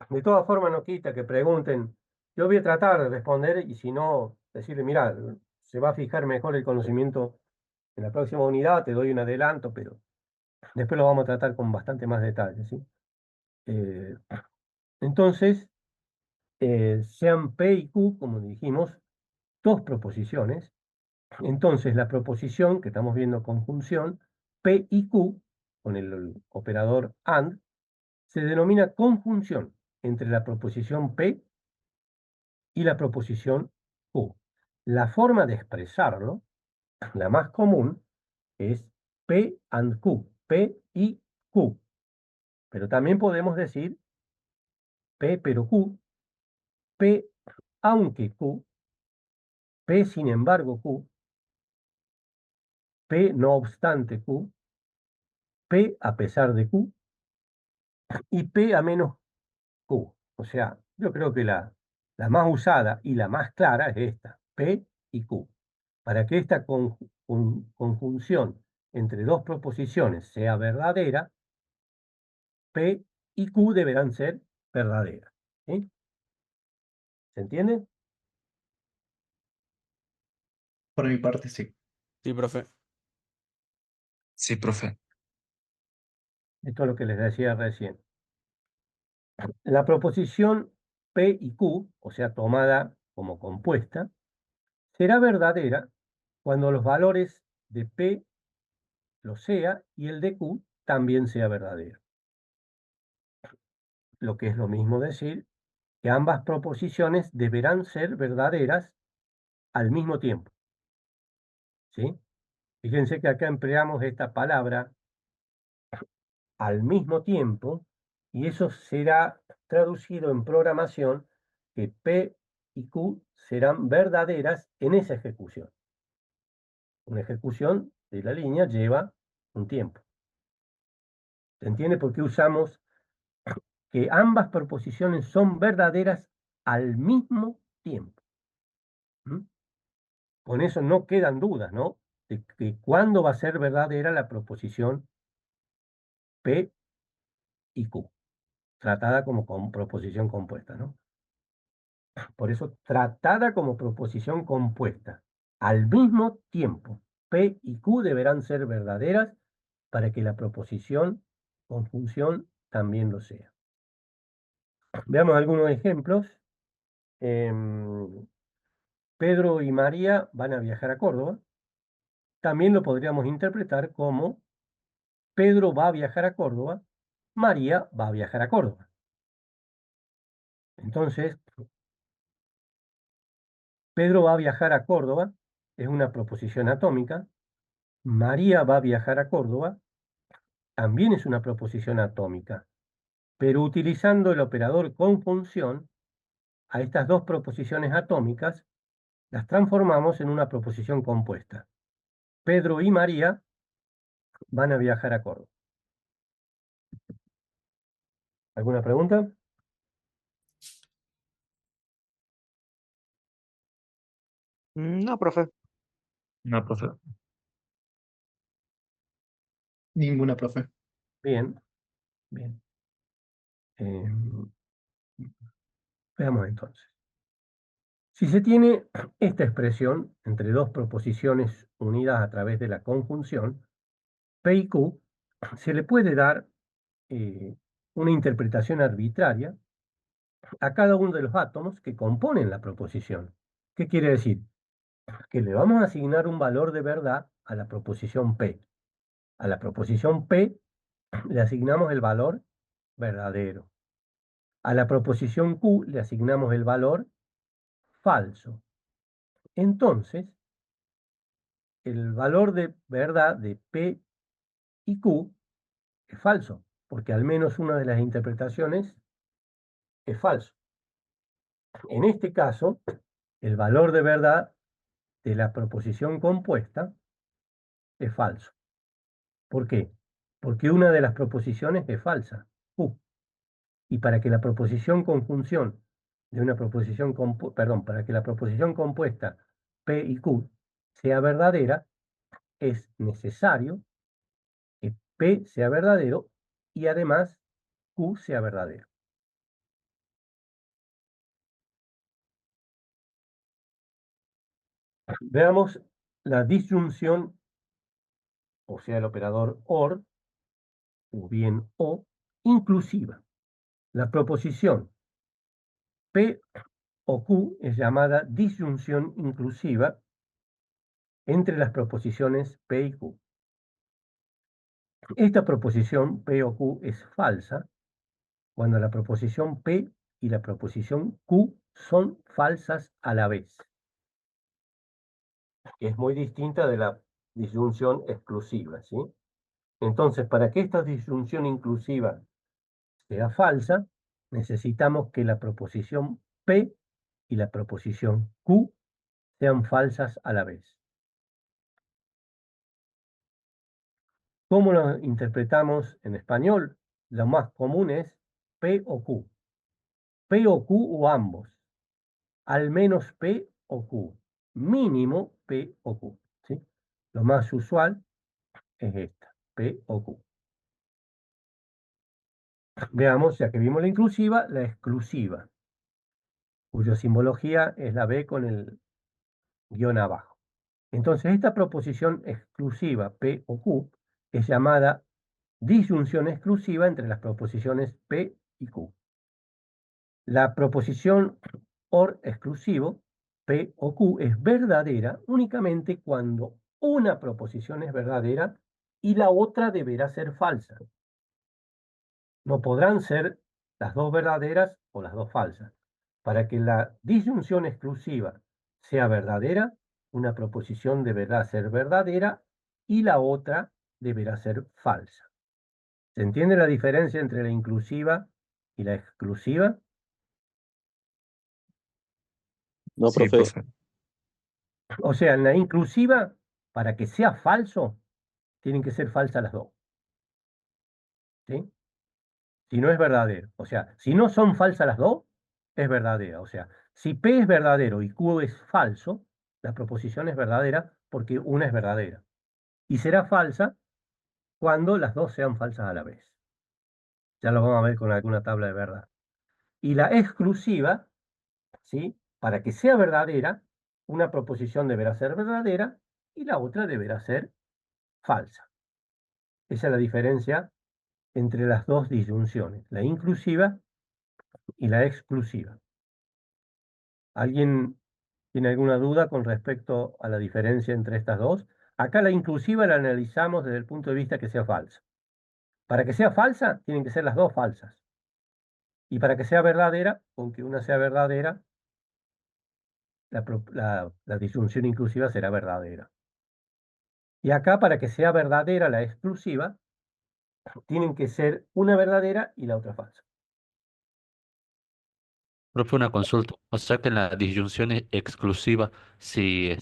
de todas formas no quita que pregunten. Yo voy a tratar de responder y si no, decirle, mira, se va a fijar mejor el conocimiento en la próxima unidad, te doy un adelanto, pero después lo vamos a tratar con bastante más detalle, ¿sí? Entonces, sean P y Q, como dijimos, dos proposiciones. Entonces, la proposición que estamos viendo conjunción, P y Q, con el operador AND, se denomina conjunción entre la proposición P y la proposición Q. La forma de expresarlo, la más común, es P and Q, P y Q. Pero también podemos decir P pero Q, P aunque Q, P sin embargo Q, P no obstante Q, P a pesar de Q y P a menos Q. O sea, yo creo que la más usada y la más clara es esta, P y Q. Para que esta conjunción entre dos proposiciones sea verdadera, P y Q deberán ser verdaderas. ¿Sí? ¿Se entiende? Por mi parte, sí. Sí, profe. Sí, profe. Esto es lo que les decía recién. La proposición P y Q, o sea, tomada como compuesta, será verdadera cuando los valores de P lo sea y el de Q también sea verdadero. Lo que es lo mismo decir que ambas proposiciones deberán ser verdaderas al mismo tiempo. ¿Sí? Fíjense que acá empleamos esta palabra al mismo tiempo y eso será traducido en programación que P y Q serán verdaderas en esa ejecución. Una ejecución de la línea lleva un tiempo. ¿Se entiende por qué usamos que ambas proposiciones son verdaderas al mismo tiempo? ¿Mm? Con eso no quedan dudas, ¿no? De que cuándo va a ser verdadera la proposición P y Q, tratada como proposición compuesta, ¿no? Por eso, tratada como proposición compuesta, al mismo tiempo, P y Q deberán ser verdaderas para que la proposición conjunción también lo sea. Veamos algunos ejemplos. Pedro y María van a viajar a Córdoba. También lo podríamos interpretar como Pedro va a viajar a Córdoba, María va a viajar a Córdoba. Entonces, Pedro va a viajar a Córdoba es una proposición atómica. María va a viajar a Córdoba también es una proposición atómica. Pero utilizando el operador conjunción, a estas dos proposiciones atómicas las transformamos en una proposición compuesta. Pedro y María van a viajar a Córdoba. ¿Alguna pregunta? No, profe. No, profe. Ninguna, profe. Bien, bien. Veamos entonces. Si se tiene esta expresión entre dos proposiciones unidas a través de la conjunción, P y Q, se le puede dar una interpretación arbitraria a cada uno de los átomos que componen la proposición. ¿Qué quiere decir? Que le vamos a asignar un valor de verdad a la proposición P. A la proposición P le asignamos el valor verdadero. A la proposición Q le asignamos el valor falso. Entonces, el valor de verdad de P y Q es falso, porque al menos una de las interpretaciones es falso. En este caso, el valor de verdad de la proposición compuesta es falso. ¿Por qué? Porque una de las proposiciones es falsa, Q. Y para que la proposición conjunción de una proposición, para que la proposición compuesta P y Q sea verdadera, es necesario que P sea verdadero y además Q sea verdadero. Veamos la disyunción, o sea, el operador OR, o bien O, inclusiva. La proposición P o Q es llamada disyunción inclusiva entre las proposiciones P y Q. Esta proposición P o Q es falsa cuando la proposición P y la proposición Q son falsas a la vez. Es muy distinta de la disyunción exclusiva, ¿sí? Entonces, para que esta disyunción inclusiva sea falsa, necesitamos que la proposición P y la proposición Q sean falsas a la vez. ¿Cómo lo interpretamos en español? Lo más común es P o Q. P o Q o ambos. Al menos P o Q. Mínimo P o Q. ¿Sí? Lo más usual es esta, P o Q. Veamos, ya que vimos la inclusiva, la exclusiva, cuya simbología es la B con el guión abajo. Entonces, esta proposición exclusiva P o Q es llamada disyunción exclusiva entre las proposiciones P y Q. La proposición OR exclusivo, P o Q, es verdadera únicamente cuando una proposición es verdadera y la otra deberá ser falsa. No podrán ser las dos verdaderas o las dos falsas. Para que la disyunción exclusiva sea verdadera, una proposición deberá ser verdadera y la otra deberá ser falsa. ¿Se entiende la diferencia entre la inclusiva y la exclusiva? No, Sí, profe. profe. O sea, en la inclusiva, para que sea falso, tienen que ser falsas las dos. ¿Sí? Si no es verdadero. O sea, si no son falsas las dos, es verdadera. O sea, si P es verdadero y Q es falso, la proposición es verdadera porque una es verdadera. Y será falsa cuando las dos sean falsas a la vez. Ya lo vamos a ver con alguna tabla de verdad. Y la exclusiva, ¿sí? Para que sea verdadera, una proposición deberá ser verdadera y la otra deberá ser falsa. Esa es la diferencia entre las dos disyunciones, la inclusiva y la exclusiva. ¿Alguien tiene alguna duda con respecto a la diferencia entre estas dos? Acá la inclusiva la analizamos desde el punto de vista que sea falsa. Para que sea falsa, tienen que ser las dos falsas. Y para que sea verdadera, aunque una sea verdadera, la disyunción inclusiva será verdadera. Y acá, para que sea verdadera la exclusiva, tienen que ser una verdadera y la otra falsa. Profe, una consulta. O sea que en la disyunción exclusiva, si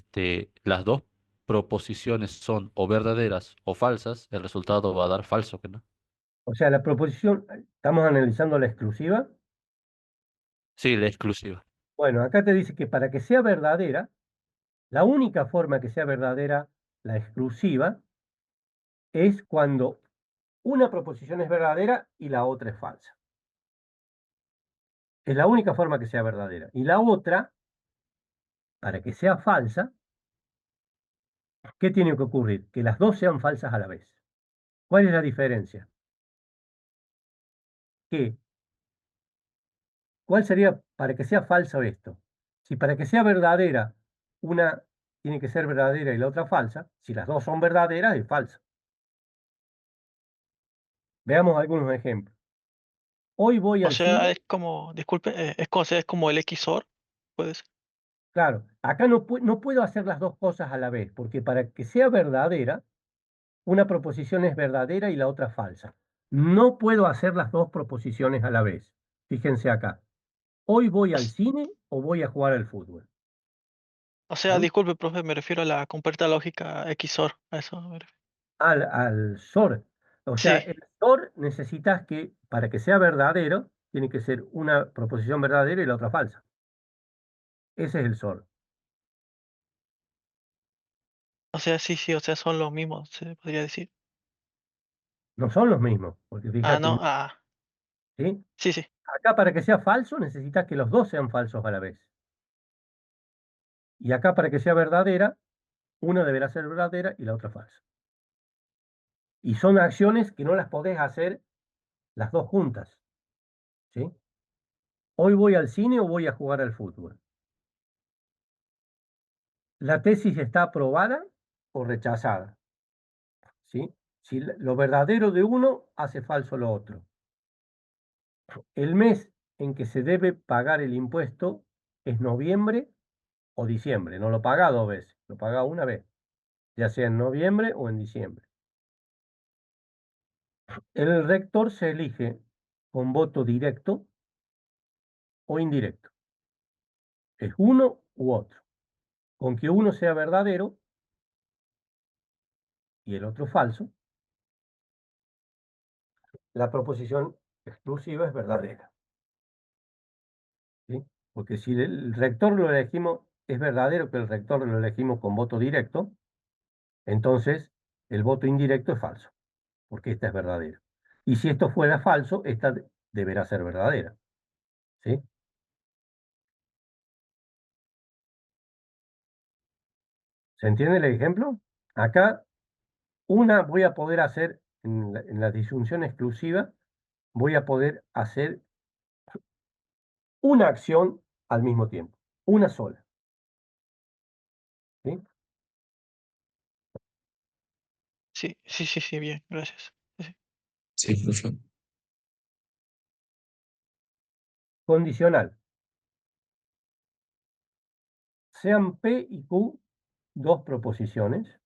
las dos proposiciones son o verdaderas o falsas, el resultado va a dar falso, ¿que no? O sea, la proposición, estamos analizando la exclusiva. Sí, la exclusiva. Bueno, acá te dice que para que sea verdadera, la única forma que sea verdadera la exclusiva es cuando una proposición es verdadera y la otra es falsa. Es la única forma que sea verdadera. Y la otra, para que sea falsa, ¿qué tiene que ocurrir? Que las dos sean falsas a la vez. ¿Cuál es la diferencia? ¿Cuál sería para que sea falso esto? Si para que sea verdadera, una tiene que ser verdadera y la otra falsa, si las dos son verdaderas, es falsa. Veamos algunos ejemplos. Hoy voy O al sea, cine. es como, disculpe, es como el XOR, puede ser. Claro, acá no puedo hacer las dos cosas a la vez, porque para que sea verdadera, una proposición es verdadera y la otra falsa. No puedo hacer las dos proposiciones a la vez. Fíjense acá. Hoy voy al cine o voy a jugar al fútbol. O sea, ¿Mm? disculpe, profe, me refiero a la compuerta lógica XOR, a eso me refiero. Al SOR. O sea, Sí, el SOR necesitas que, para que sea verdadero, tiene que ser una proposición verdadera y la otra falsa. Ese es el SOR. o sea, sí, o sea, son los mismos, se podría decir. No son los mismos, porque Ah, fíjate, no, ¿sí? sí. Acá para que sea falso necesitas que los dos sean falsos a la vez. Y acá para que sea verdadera, una deberá ser verdadera y la otra falsa. Y son acciones que no las podés hacer las dos juntas. ¿Sí? Hoy voy al cine o voy a jugar al fútbol. La tesis está aprobada o rechazada. ¿Sí? Si lo verdadero de uno hace falso lo otro. El mes en que se debe pagar el impuesto es noviembre o diciembre. No lo paga dos veces, lo paga una vez, ya sea en noviembre o en diciembre. El rector se elige con voto directo o indirecto. Es uno u otro. Con que uno sea verdadero y el otro falso, la proposición exclusiva es verdadera. ¿Sí? Porque si el rector lo elegimos, es verdadero que el rector lo elegimos con voto directo, entonces el voto indirecto es falso, porque esta es verdadera. Y si esto fuera falso, esta deberá ser verdadera. ¿Sí? ¿Se entiende el ejemplo? Acá una voy a poder hacer, en la disyunción exclusiva, voy a poder hacer una acción al mismo tiempo, una sola. ¿Sí? Sí, bien, gracias. Sí, profe. Condicional. Sean P y Q dos proposiciones.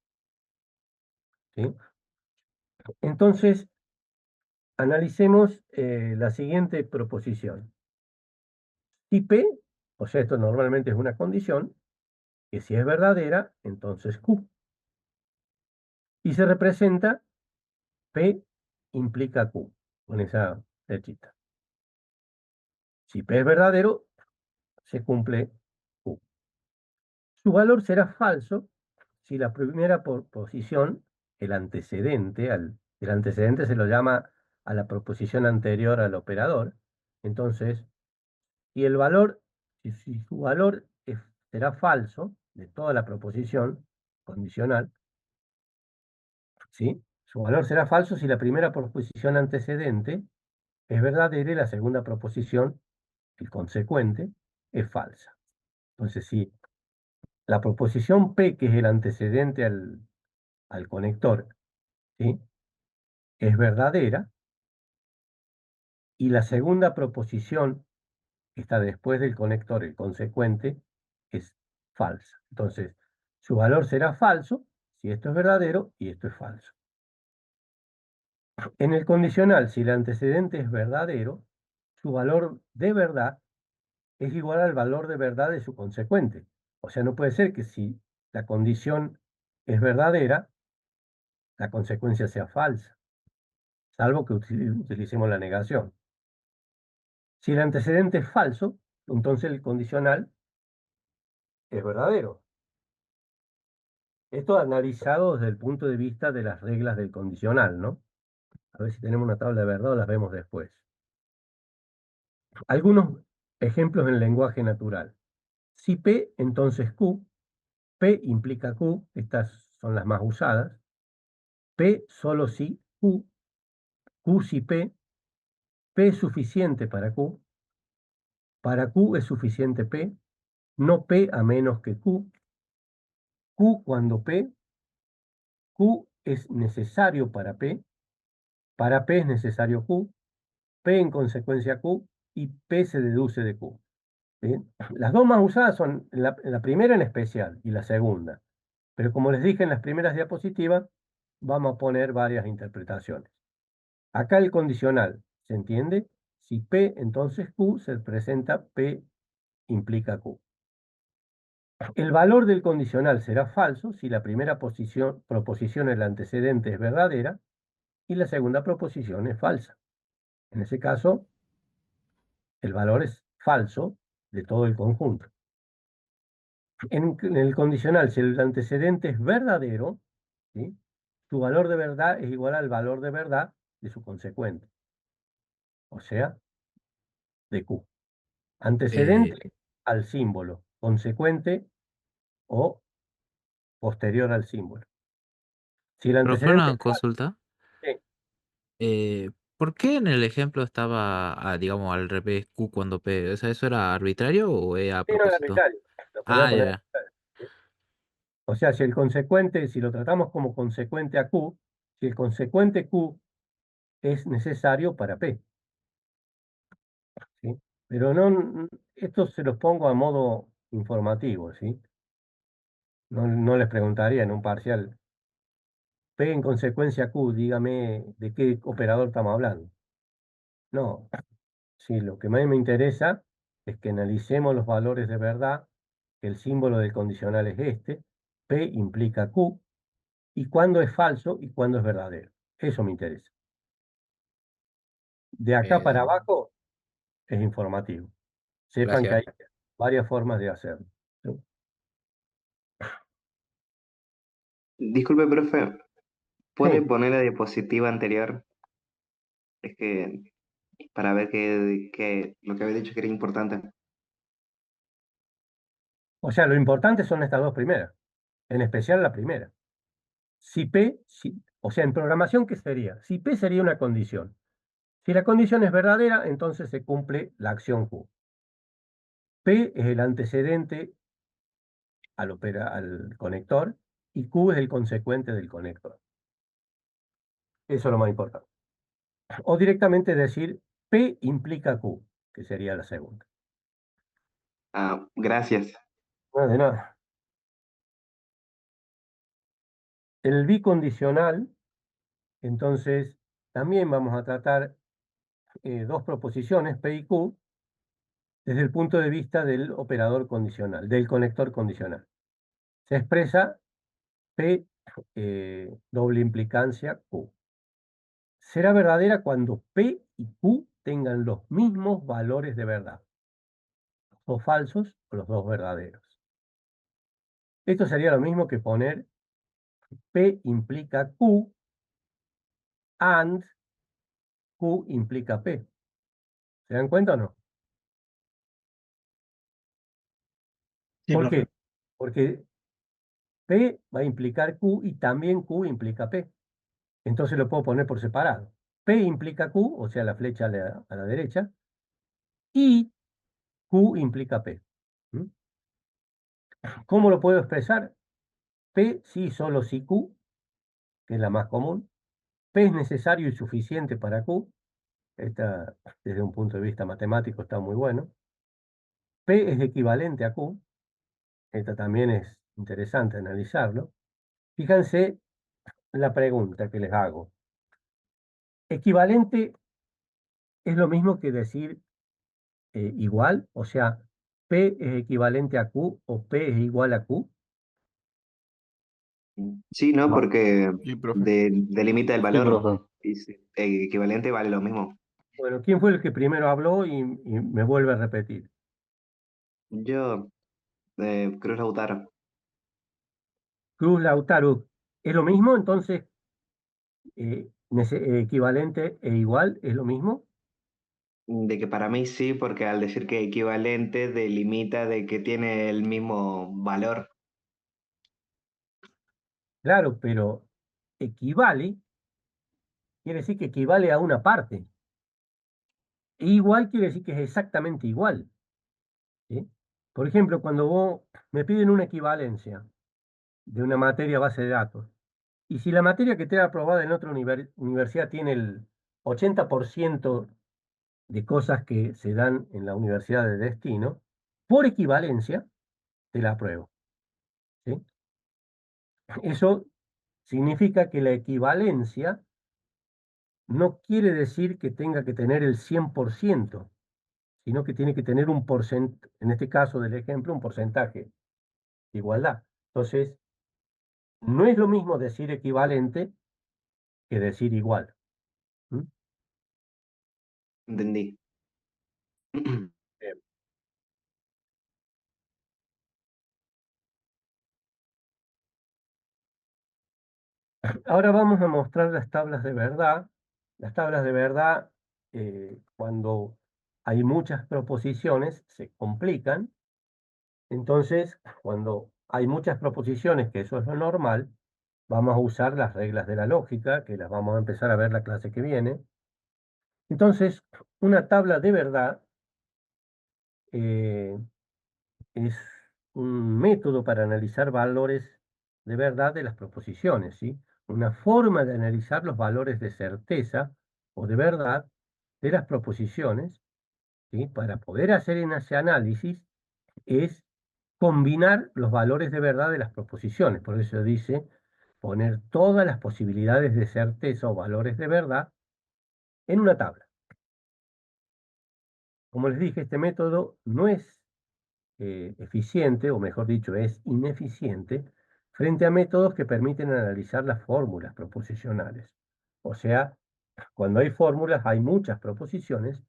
¿Sí? Entonces, analicemos la siguiente proposición. Si P, o sea, esto normalmente es una condición, que si es verdadera, entonces Q. Y se representa P implica Q, con esa flechita. Si P es verdadero, se cumple Q. Su valor será falso si la primera posición, el antecedente se lo llama a la proposición anterior al operador. Entonces, y el valor, si su valor será falso de toda la proposición condicional, ¿sí? Su valor será falso si la primera proposición antecedente es verdadera y la segunda proposición, el consecuente, es falsa. Entonces, si la proposición P, que es el antecedente al conector, ¿sí? Es verdadera, y la segunda proposición, que está después del conector, el consecuente, es falsa. Entonces, su valor será falso si esto es verdadero y esto es falso. En el condicional, si el antecedente es verdadero, su valor de verdad es igual al valor de verdad de su consecuente. O sea, no puede ser que si la condición es verdadera, la consecuencia sea falsa, salvo que utilicemos la negación. Si el antecedente es falso, entonces el condicional es verdadero. Esto analizado desde el punto de vista de las reglas del condicional, ¿no? A ver si tenemos una tabla de verdad o las vemos después. Algunos ejemplos en lenguaje natural. Si P, entonces Q. P implica Q, estas son las más usadas. P solo si Q, Q si P, P es suficiente para Q es suficiente P, no P a menos que Q cuando P, Q es necesario para P es necesario Q, P en consecuencia Q, y P se deduce de Q. ¿Sí? Las dos más usadas son la primera en especial y la segunda. Pero como les dije en las primeras diapositivas, vamos a poner varias interpretaciones. Acá el condicional, ¿se entiende? Si P, entonces Q, se presenta P implica Q. El valor del condicional será falso si la primera proposición, el antecedente, es verdadera y la segunda proposición es falsa. En ese caso, el valor es falso de todo el conjunto. En el condicional, si el antecedente es verdadero, ¿sí? Su valor de verdad es igual al valor de verdad de su consecuente, o sea, de Q. Antecedente al símbolo, consecuente o posterior al símbolo. Si el Profe, antecedente una es falso, consulta. sí, ¿Por qué en el ejemplo estaba, digamos, al revés Q cuando P? O sea, ¿eso era arbitrario o es a sí, no es propósito? arbitrario, lo podemos Ah, ya, poner ya. arbitrario, ¿sí? O sea, si el consecuente, si lo tratamos como consecuente a Q, si el consecuente Q es necesario para P, ¿sí? Pero no, esto se los pongo a modo informativo, ¿sí? No les preguntaría en un parcial, P en consecuencia Q, dígame de qué operador estamos hablando. No, sí, lo que más me interesa es que analicemos los valores de verdad, que el símbolo del condicional es este, P implica Q, y cuándo es falso y cuándo es verdadero. Eso me interesa. De acá para Eh, abajo es informativo. Sepan que hay gracias. varias formas de hacerlo. ¿Sí? Disculpe, profe, ¿puede Sí, poner la diapositiva anterior? Es que para ver que lo que había dicho que era importante. o sea, lo importante son estas dos primeras, en especial la primera. Si P, o sea, en programación, ¿qué sería? Si P sería una condición. Si la condición es verdadera, entonces se cumple la acción Q. P es el antecedente al conector y Q es el consecuente del conector. Eso es lo más importante. O directamente decir P implica Q, que sería la segunda. Ah, gracias. No, de nada. El bicondicional, entonces, también vamos a tratar dos proposiciones, P y Q, desde el punto de vista del operador condicional, del conector condicional. Se expresa P doble implicancia Q. Será verdadera cuando P y Q tengan los mismos valores de verdad, o falsos o los dos verdaderos. Esto sería lo mismo que poner P implica Q and Q implica P. ¿Se dan cuenta o no? Sí, ¿Por profe. qué? Porque P va a implicar Q y también Q implica P. Entonces lo puedo poner por separado. P implica Q, o sea, la flecha a la derecha, y Q implica P. ¿Mm? ¿Cómo lo puedo expresar? P sí, solo si Q, que es la más común. P es necesario y suficiente para Q. Esta, desde un punto de vista matemático, está muy bueno. P es equivalente a Q. Esta también es interesante analizarlo. Fíjense la pregunta que les hago. Equivalente es lo mismo que decir igual, o sea, P es equivalente a Q o P es igual a Q. Sí, ¿no? No. Porque Sí, profe. delimita el Sí, valor. profe. Y equivalente vale lo mismo. Bueno, ¿quién fue el que primero habló y me vuelve a repetir? Yo, Cruz Lautaro, Cruz Lautaro. ¿Es lo mismo? Entonces, equivalente e igual es lo mismo. de que para mí sí, porque al decir que equivalente delimita de que tiene el mismo valor. Claro, pero equivale quiere decir que equivale a una parte. E igual quiere decir que es exactamente igual. ¿Sí? Por ejemplo, cuando vos me piden una equivalencia de una materia base de datos, y si la materia que te ha aprobada en otra universidad tiene el 80% de cosas que se dan en la universidad de destino, por equivalencia te la apruebo. ¿Sí? Eso significa que la equivalencia no quiere decir que tenga que tener el 100%, sino que tiene que tener un porcentaje, en este caso del ejemplo, un porcentaje de igualdad. Entonces, no es lo mismo decir equivalente que decir igual. ¿Mm? Entendí. Bien. Ahora vamos a mostrar las tablas de verdad. Las tablas de verdad, cuando hay muchas proposiciones, se complican. Entonces, cuando hay muchas proposiciones, que eso es lo normal, vamos a usar las reglas de la lógica, que las vamos a empezar a ver la clase que viene. Entonces, una tabla de verdad eh, es un método para analizar valores de verdad de las proposiciones, ¿sí? Una forma de analizar los valores de certeza o de verdad de las proposiciones, ¿sí? Para poder hacer en ese análisis es combinar los valores de verdad de las proposiciones. Por eso dice poner todas las posibilidades de certeza o valores de verdad en una tabla. Como les dije, este método no es eficiente, o mejor dicho, es ineficiente, frente a métodos que permiten analizar las fórmulas proposicionales. O sea, cuando hay fórmulas hay muchas proposiciones,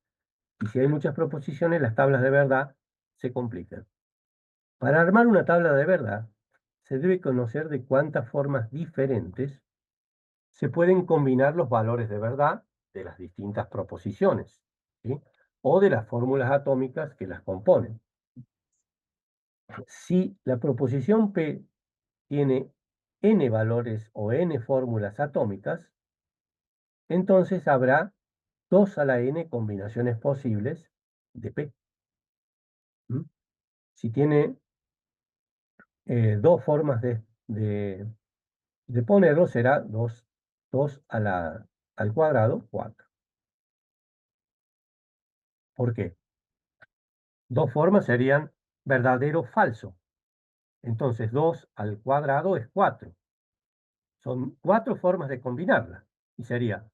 y si hay muchas proposiciones, las tablas de verdad se complican. Para armar una tabla de verdad, se debe conocer de cuántas formas diferentes se pueden combinar los valores de verdad de las distintas proposiciones, ¿sí? O de las fórmulas atómicas que las componen. Si la proposición P tiene n valores o n fórmulas atómicas, entonces habrá 2 a la n combinaciones posibles de P. ¿Mm? Si tiene dos formas de ponerlo, será 2 al cuadrado, 4. ¿Por qué? Dos formas serían verdadero, falso. Entonces 2 al cuadrado es 4. Son 4 formas de combinarla. Y sería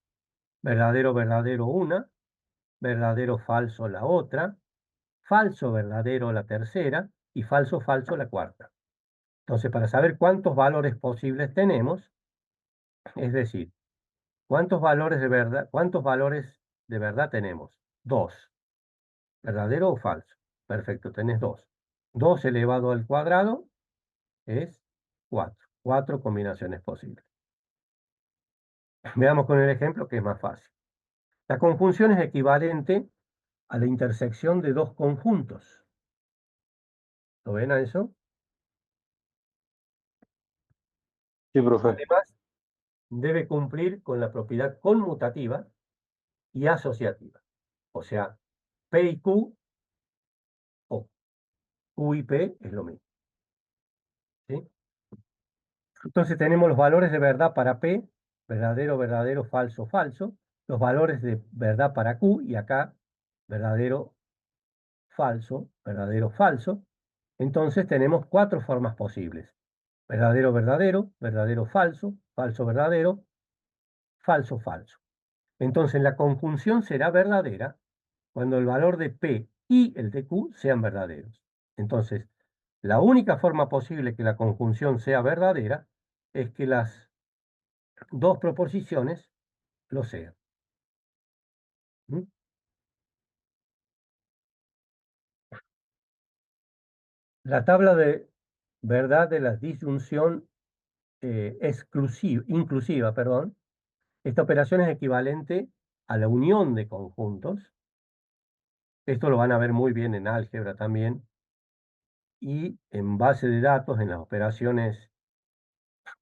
verdadero, verdadero una, verdadero, falso la otra, falso, verdadero la tercera y falso, falso la cuarta. Entonces, para saber cuántos valores posibles tenemos, es decir, cuántos valores de verdad tenemos. 2. ¿Verdadero o falso? Perfecto, tenés 2. 2 elevado al cuadrado es 4. 4 combinaciones posibles. Veamos con el ejemplo que es más fácil. La conjunción es equivalente a la intersección de dos conjuntos. ¿Lo ven a eso? Sí, profe. Además, debe cumplir con la propiedad conmutativa y asociativa. O sea, P y Q, o Q y P es lo mismo. ¿Sí? Entonces tenemos los valores de verdad para P, verdadero, verdadero, falso, falso. Los valores de verdad para Q, y acá, verdadero, falso, verdadero, falso. Entonces tenemos 4 formas posibles. Verdadero, verdadero, verdadero, falso, falso, verdadero, falso, falso. Entonces la conjunción será verdadera cuando el valor de P y el de Q sean verdaderos. Entonces, la única forma posible que la conjunción sea verdadera es que las dos proposiciones lo sean. ¿Mm? La tabla de verdad de la disyunción inclusiva, perdón. Esta operación es equivalente a la unión de conjuntos. Esto lo van a ver muy bien en álgebra también. Y en base de datos, en las operaciones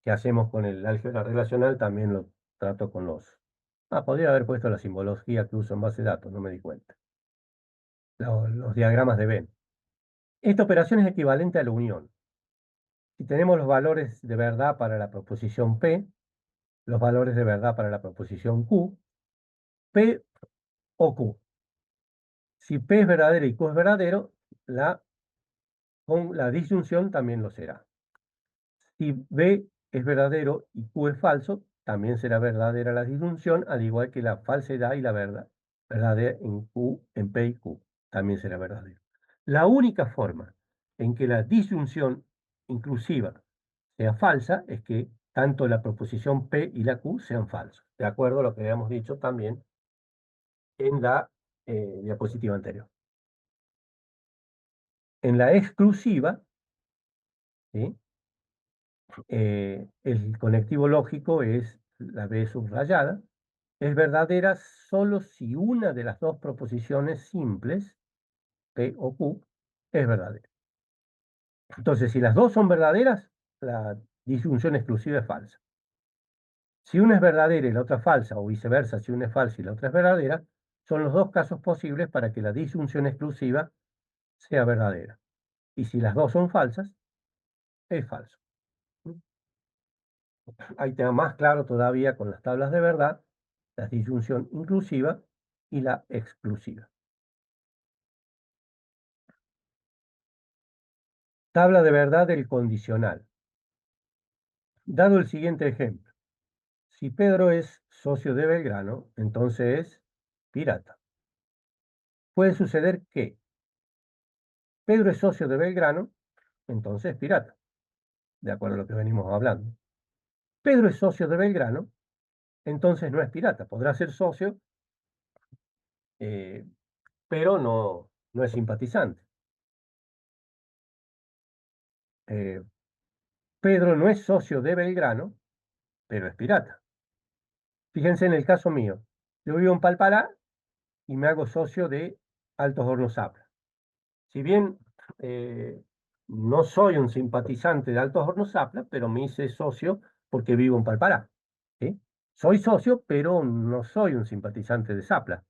que hacemos con el álgebra relacional, también lo trato con los... podría haber puesto la simbología que uso en base de datos, no me di cuenta. Los diagramas de Venn. Esta operación es equivalente a la unión. Si tenemos los valores de verdad para la proposición P, los valores de verdad para la proposición Q, P o Q. Si P es verdadero y Q es verdadero, con la disyunción también lo será. Si B es verdadero y Q es falso, también será verdadera la disyunción, al igual que la falsedad y la verdad. Verdadera en P y Q, también será verdadero. La única forma en que la disyunción inclusiva sea falsa es que tanto la proposición P y la Q sean falsos, de acuerdo a lo que habíamos dicho también en la diapositiva anterior. En la exclusiva, ¿sí? El conectivo lógico es la B subrayada, es verdadera solo si una de las dos proposiciones simples, P o Q, es verdadera. Entonces, si las dos son verdaderas, la disyunción exclusiva es falsa. Si una es verdadera y la otra falsa, o viceversa, si una es falsa y la otra es verdadera, son los dos casos posibles para que la disyunción exclusiva sea verdadera. Y si las dos son falsas, es falso. Ahí te da más claro todavía con las tablas de verdad, la disyunción inclusiva y la exclusiva. Tabla de verdad del condicional. Dado el siguiente ejemplo, si Pedro es socio de Belgrano, entonces es pirata. puede suceder que Pedro es socio de Belgrano, entonces es pirata, de acuerdo a lo que venimos hablando. Pedro es socio de Belgrano, entonces no es pirata. Podrá ser socio, pero no es simpatizante. Pedro no es socio de Belgrano, pero es pirata. Fíjense en el caso mío. Yo vivo en Palpalá y me hago socio de Altos Hornos Zapla. Si bien no soy un simpatizante de Altos Hornos Zapla, pero me hice socio porque vivo en Palpalá. ¿Sí? Soy socio, pero no soy un simpatizante de Zapla.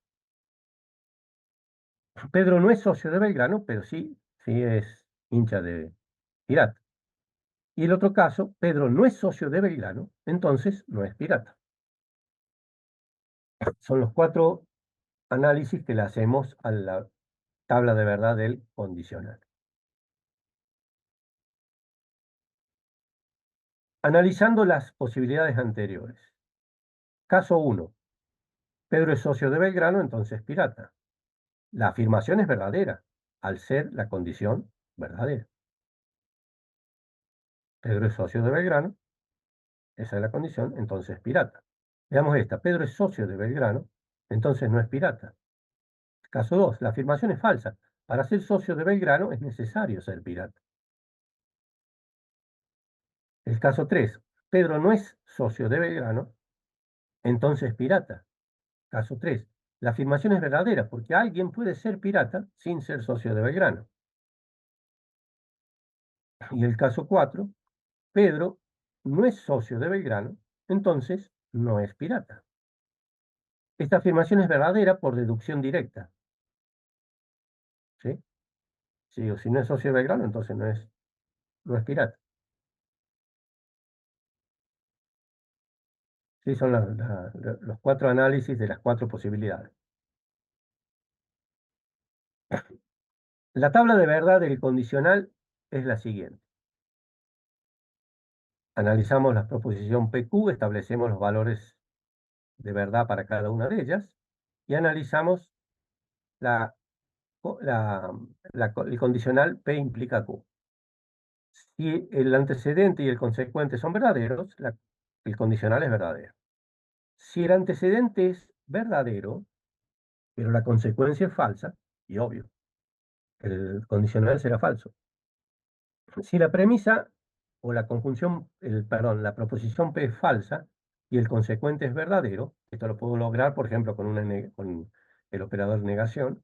Pedro no es socio de Belgrano, pero sí es hincha de pirata. Y el otro caso, Pedro no es socio de Belgrano, entonces no es pirata. Son los 4 análisis que le hacemos a la tabla de verdad del condicional. Analizando las posibilidades anteriores. Caso 1. Pedro es socio de Belgrano, entonces pirata. La afirmación es verdadera, al ser la condición verdadera. Pedro es socio de Belgrano, esa es la condición, entonces pirata. Veamos esta. Pedro es socio de Belgrano, entonces no es pirata. Caso 2. La afirmación es falsa. Para ser socio de Belgrano es necesario ser pirata. El caso 3. Pedro no es socio de Belgrano, entonces pirata. Caso 3. La afirmación es verdadera porque alguien puede ser pirata sin ser socio de Belgrano. Y el caso 4. Pedro no es socio de Belgrano, entonces no es pirata. Esta afirmación es verdadera por deducción directa. ¿Sí? Sí, o si no es socio de Belgrano, entonces no es pirata. Sí, son los 4 análisis de las 4 posibilidades. La tabla de verdad del condicional es la siguiente. Analizamos la proposición PQ, establecemos los valores de verdad para cada una de ellas y analizamos el condicional P implica Q. Si el antecedente y el consecuente son verdaderos, el condicional es verdadero. Si el antecedente es verdadero, pero la consecuencia es falsa, y obvio, el condicional será falso. Si la premisa o la conjunción, la proposición P es falsa y el consecuente es verdadero, esto lo puedo lograr, por ejemplo, con el operador negación,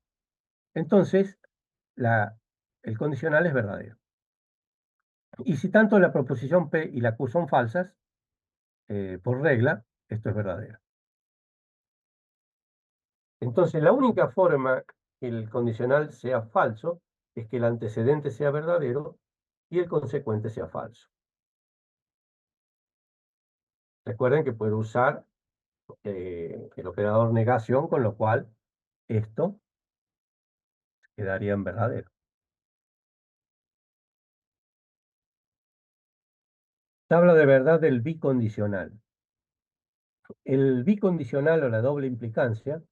entonces el condicional es verdadero. Y si tanto la proposición P y la Q son falsas, por regla, esto es verdadero. Entonces, la única forma que el condicional sea falso es que el antecedente sea verdadero y el consecuente sea falso. Recuerden que puedo usar el operador negación, con lo cual esto quedaría en verdadero. Tabla de verdad del bicondicional. El bicondicional o la doble implicancia,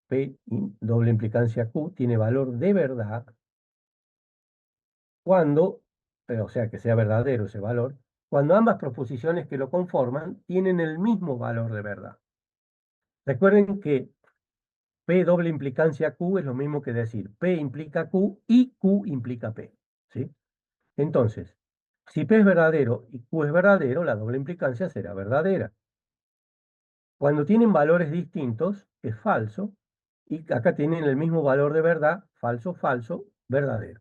P doble implicancia Q, tiene valor de verdad cuando, o sea que sea verdadero ese valor, cuando ambas proposiciones que lo conforman tienen el mismo valor de verdad. Recuerden que P doble implicancia Q es lo mismo que decir P implica Q y Q implica P. ¿Sí? Entonces, si P es verdadero y Q es verdadero, la doble implicancia será verdadera. Cuando tienen valores distintos, es falso, y acá tienen el mismo valor de verdad, falso, falso, verdadero.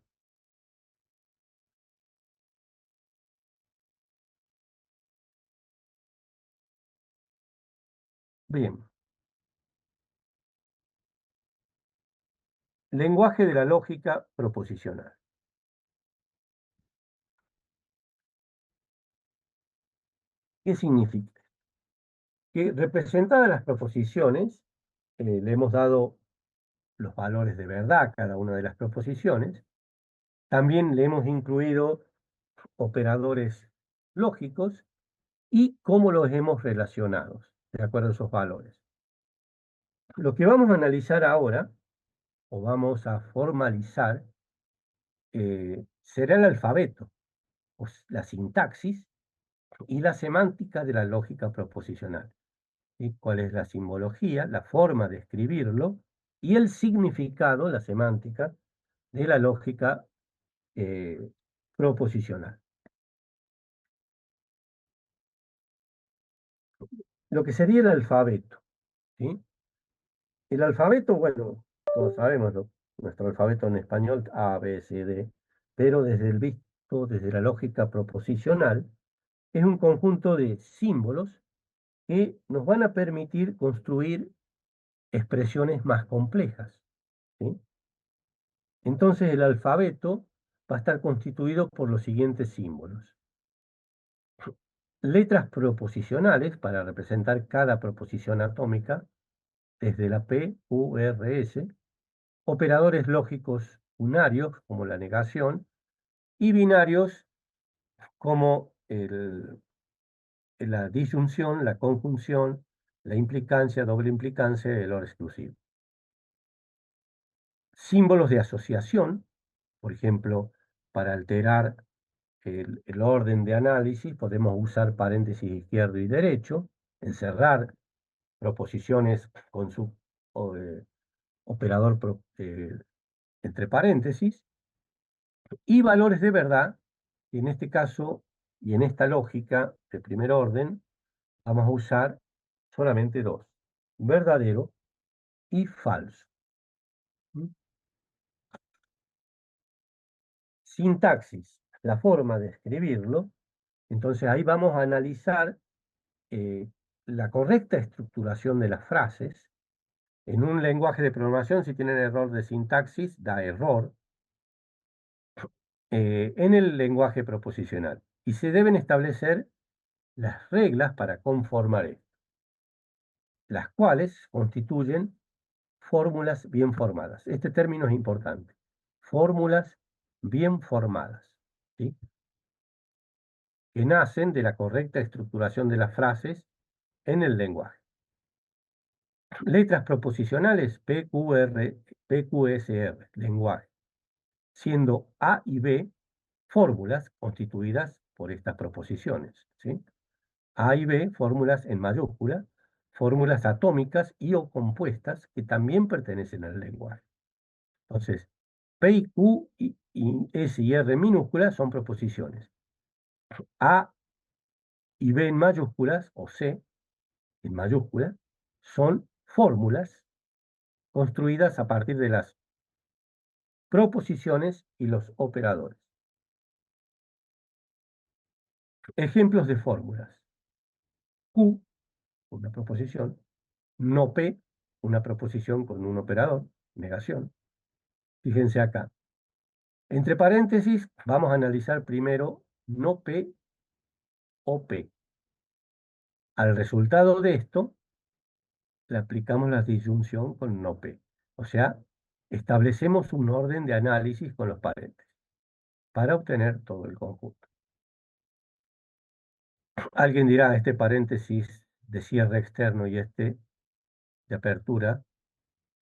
Bien. Lenguaje de la lógica proposicional. ¿Qué significa? Que representadas las proposiciones, le hemos dado los valores de verdad a cada una de las proposiciones, también le hemos incluido operadores lógicos y cómo los hemos relacionado de acuerdo a esos valores. Lo que vamos a analizar ahora o vamos a formalizar será el alfabeto, o la sintaxis y la semántica de la lógica proposicional. ¿Sí? ¿Cuál es la simbología, la forma de escribirlo y el significado, la semántica, de la lógica proposicional? Lo que sería el alfabeto, ¿sí? El alfabeto, bueno, todos sabemos, nuestro alfabeto en español, A, B, C, D, pero desde la lógica proposicional, es un conjunto de símbolos que nos van a permitir construir expresiones más complejas, ¿sí? Entonces el alfabeto va a estar constituido por los siguientes símbolos. Letras proposicionales para representar cada proposición atómica, desde la P, Q, R, S, operadores lógicos unarios, como la negación, y binarios, como la disyunción, la conjunción, la implicancia, doble implicancia y el or exclusivo. Símbolos de asociación, por ejemplo, para alterar el orden de análisis, podemos usar paréntesis izquierdo y derecho, encerrar proposiciones con su operador entre paréntesis, y valores de verdad, que en este caso y en esta lógica de primer orden, vamos a usar solamente dos: verdadero y falso. ¿Mm? Sintaxis, la forma de escribirlo. Entonces ahí vamos a analizar la correcta estructuración de las frases. En un lenguaje de programación, si tienen error de sintaxis, da error en el lenguaje proposicional. Y se deben establecer las reglas para conformar esto, las cuales constituyen fórmulas bien formadas. Este término es importante. Fórmulas bien formadas, ¿sí? Que nacen de la correcta estructuración de las frases en el lenguaje. Letras proposicionales, PQR, PQSR, lenguaje, siendo A y B fórmulas constituidas por estas proposiciones, ¿sí? A y B, fórmulas en mayúscula, fórmulas atómicas y o compuestas que también pertenecen al lenguaje. Entonces, P y Q y S y R en minúsculas son proposiciones. A y B en mayúsculas, o C en mayúscula, son fórmulas construidas a partir de las proposiciones y los operadores. Ejemplos de fórmulas. Q, una proposición. No P, una proposición con un operador, negación. Fíjense acá. Entre paréntesis, vamos a analizar primero no P o P. Al resultado de esto, le aplicamos la disyunción con no P. O sea, establecemos un orden de análisis con los paréntesis para obtener todo el conjunto. Alguien dirá, este paréntesis de cierre externo y este de apertura,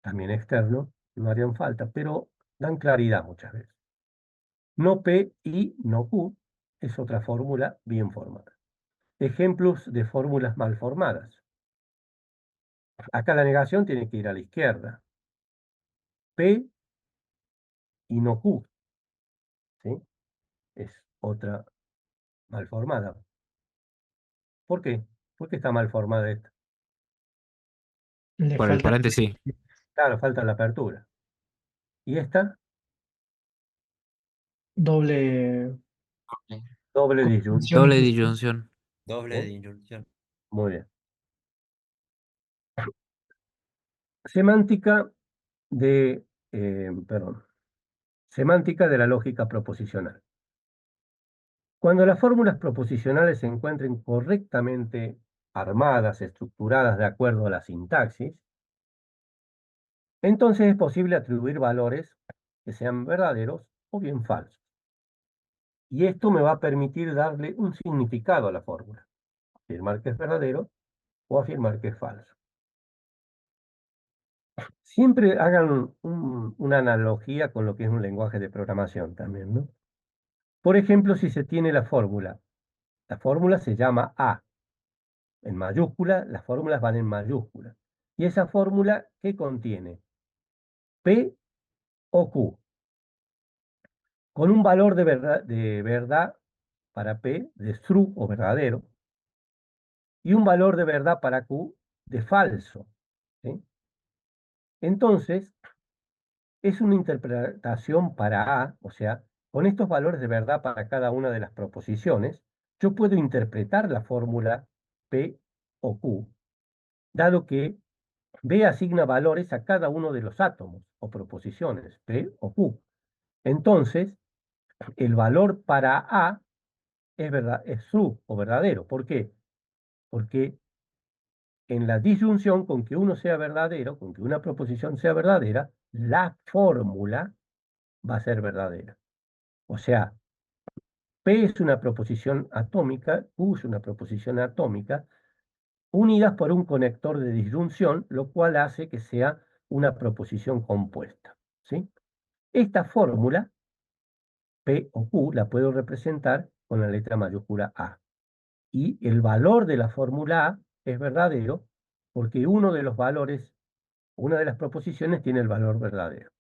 también externo, no harían falta, pero dan claridad muchas veces. No P y no Q es otra fórmula bien formada. Ejemplos de fórmulas mal formadas. Acá la negación tiene que ir a la izquierda. P y no Q, ¿sí? Es otra mal formada. ¿Por qué? ¿Por qué está mal formada esta? Le Por el falta paréntesis. Claro, falta la apertura. ¿Y esta? doble Doble disyunción. Doble disyunción. Doble ¿Sí? disyunción. Muy bien. Semántica semántica de la lógica proposicional. Cuando las fórmulas proposicionales se encuentren correctamente armadas, estructuradas de acuerdo a la sintaxis, entonces es posible atribuir valores que sean verdaderos o bien falsos. Y esto me va a permitir darle un significado a la fórmula. Afirmar que es verdadero o afirmar que es falso. Siempre hagan una analogía con lo que es un lenguaje de programación también, ¿no? Por ejemplo, si se tiene la fórmula se llama A. En mayúscula, las fórmulas van en mayúscula. ¿Y esa fórmula qué contiene? P o Q. Con un valor de verdad para P, de true o verdadero, y un valor de verdad para Q, de falso. ¿Sí? Entonces, es una interpretación para A, o sea, con estos valores de verdad para cada una de las proposiciones, yo puedo interpretar la fórmula P o Q, dado que B asigna valores a cada uno de los átomos o proposiciones, P o Q. Entonces, el valor para A es true o verdadero. ¿Por qué? Porque en la disyunción, con que uno sea verdadero, con que una proposición sea verdadera, la fórmula va a ser verdadera. O sea, P es una proposición atómica, Q es una proposición atómica, unidas por un conector de disyunción, lo cual hace que sea una proposición compuesta. ¿Sí? Esta fórmula, P o Q, la puedo representar con la letra mayúscula A. Y el valor de la fórmula A es verdadero porque uno de los valores, una de las proposiciones tiene el valor verdadero.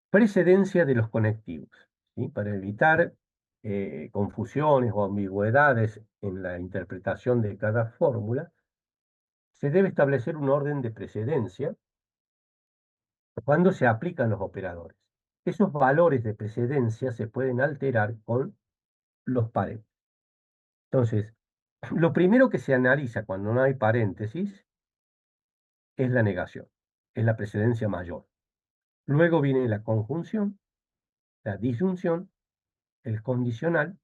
Precedencia de los conectivos. ¿Sí? Para evitar confusiones o ambigüedades en la interpretación de cada fórmula, se debe establecer un orden de precedencia cuando se aplican los operadores. Esos valores de precedencia se pueden alterar con los paréntesis. Entonces, lo primero que se analiza cuando no hay paréntesis es la negación, es la precedencia mayor. Luego viene la conjunción, la disyunción, el condicional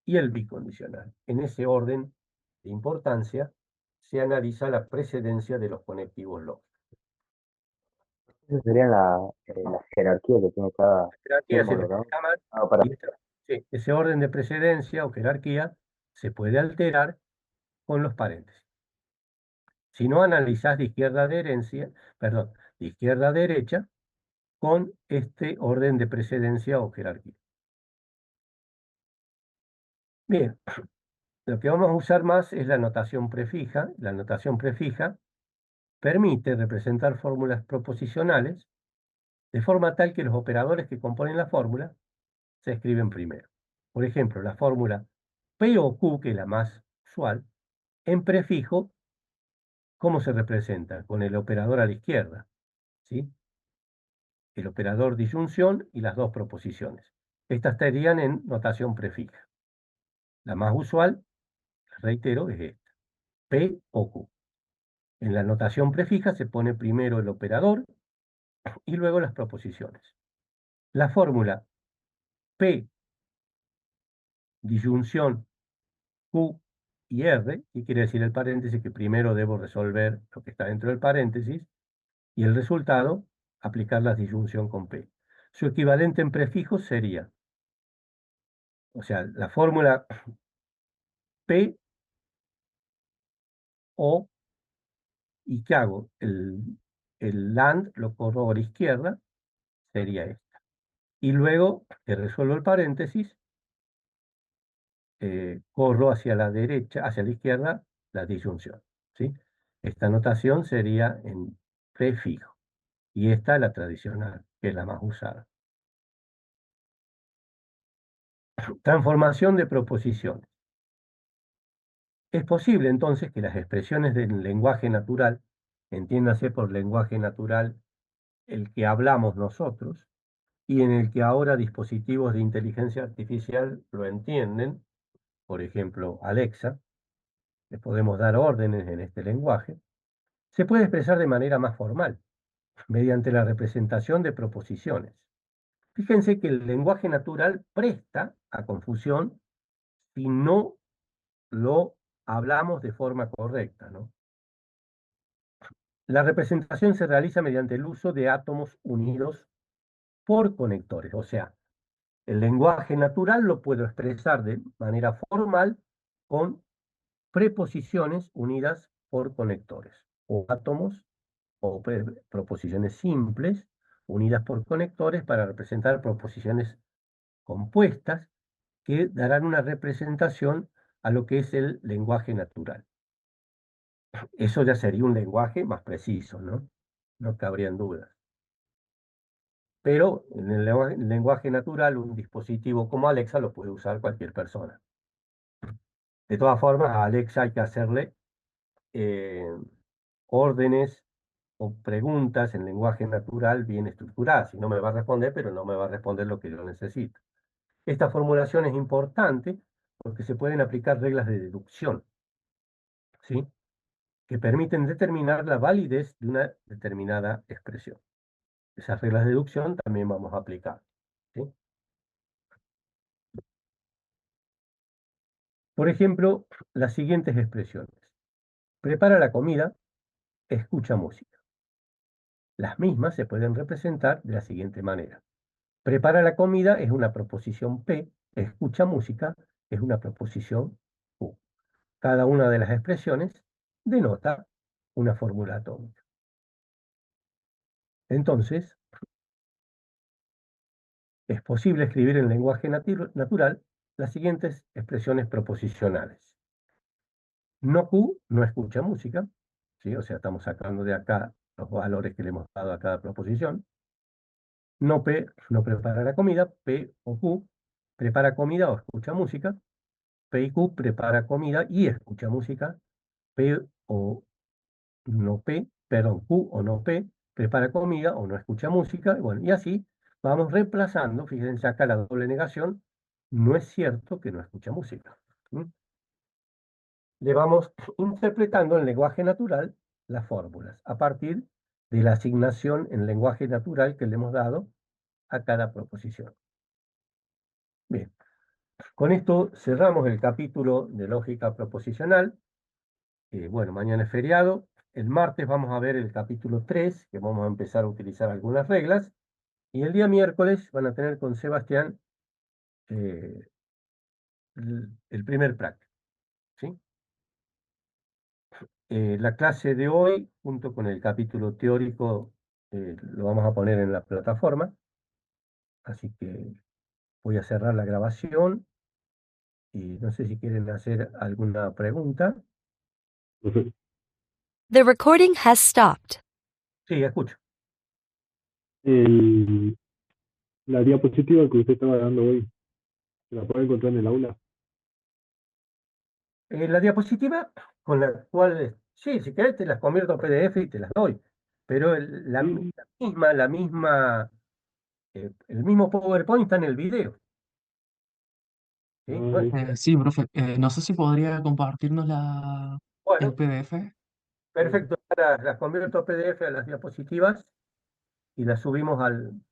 y el bicondicional. En ese orden de importancia se analiza la precedencia de los conectivos lógicos. Esa sería la jerarquía que tiene cada Jerarquía se símbolo, le ¿no? llama, Ah, para. sí, ese orden de precedencia o jerarquía se puede alterar con los paréntesis. Si no analizás de izquierda a de izquierda a derecha con este orden de precedencia o jerarquía. Bien, lo que vamos a usar más es la notación prefija. La notación prefija permite representar fórmulas proposicionales de forma tal que los operadores que componen la fórmula se escriben primero. Por ejemplo, la fórmula P o Q, que es la más usual, en prefijo, ¿cómo se representa? Con el operador a la izquierda, ¿sí? El operador disyunción y las dos proposiciones. Estas estarían en notación prefija. La más usual, reitero, es esta, P o Q. En la notación prefija se pone primero el operador y luego las proposiciones. La fórmula P, disyunción, Q y R, y quiere decir el paréntesis, que primero debo resolver lo que está dentro del paréntesis, y el resultado, aplicar la disyunción con P. Su equivalente en prefijos sería, o sea, la fórmula P o, ¿y qué hago? El AND lo corro a la izquierda, sería esta. Y luego que resuelvo el paréntesis, corro hacia la derecha, hacia la izquierda, la disyunción. ¿Sí? Esta notación sería en prefijo. Y esta es la tradicional, que es la más usada. Transformación de proposiciones. Es posible entonces que las expresiones del lenguaje natural, entiéndase por lenguaje natural el que hablamos nosotros, y en el que ahora dispositivos de inteligencia artificial lo entienden, por ejemplo, Alexa, le podemos dar órdenes en este lenguaje, se puede expresar de manera más formal, mediante la representación de proposiciones. Fíjense que el lenguaje natural presta a confusión si no lo hablamos de forma correcta, ¿no? La representación se realiza mediante el uso de átomos unidos por conectores, o sea, el lenguaje natural lo puedo expresar de manera formal con preposiciones unidas por conectores, o átomos o proposiciones simples unidas por conectores para representar proposiciones compuestas que darán una representación a lo que es el lenguaje natural. Eso ya sería un lenguaje más preciso, ¿no? No cabrían dudas. Pero en el lenguaje natural, un dispositivo como Alexa lo puede usar cualquier persona. De todas formas, a Alexa hay que hacerle órdenes o preguntas en lenguaje natural bien estructuradas. Si no me va a responder, pero no me va a responder lo que yo necesito. Esta formulación es importante porque se pueden aplicar reglas de deducción, ¿sí? Que permiten determinar la validez de una determinada expresión. Esas reglas de deducción también vamos a aplicar, ¿sí? Por ejemplo, las siguientes expresiones. Prepara la comida, escucha música. Las mismas se pueden representar de la siguiente manera. Prepara la comida es una proposición P, escucha música es una proposición Q. Cada una de las expresiones denota una fórmula atómica. Entonces, es posible escribir en lenguaje natural las siguientes expresiones proposicionales. No Q no escucha música, ¿sí? O sea, estamos sacando de acá los valores que le hemos dado a cada proposición. No P no prepara la comida, P o Q prepara comida o escucha música. P y Q prepara comida y escucha música. P o no P, perdón, Q o no P prepara comida o no escucha música. Bueno, y así vamos reemplazando. Fíjense acá la doble negación. No es cierto que no escucha música. ¿Mm? Le vamos interpretando en lenguaje natural las fórmulas a partir de la asignación en lenguaje natural que le hemos dado a cada proposición. Bien, con esto cerramos el capítulo de lógica proposicional. Bueno, mañana es feriado. El martes vamos a ver el capítulo 3, que vamos a empezar a utilizar algunas reglas. Y el día miércoles van a tener con Sebastián el primer práctico, ¿sí? La clase de hoy, junto con el capítulo teórico, lo vamos a poner en la plataforma. Así que voy a cerrar la grabación y no sé si quieren hacer alguna pregunta. The recording has stopped. Sí, escucho. La diapositiva que usted estaba dando hoy, ¿se la puede encontrar en el aula? La diapositiva con la cual, sí, si querés te las convierto a PDF y te las doy. Pero la misma, el mismo PowerPoint está en el video. ¿Sí? Bueno, Sí, profe, no sé si podría compartirnos el bueno, PDF. perfecto. Ahora las convierto a PDF a las diapositivas y las subimos al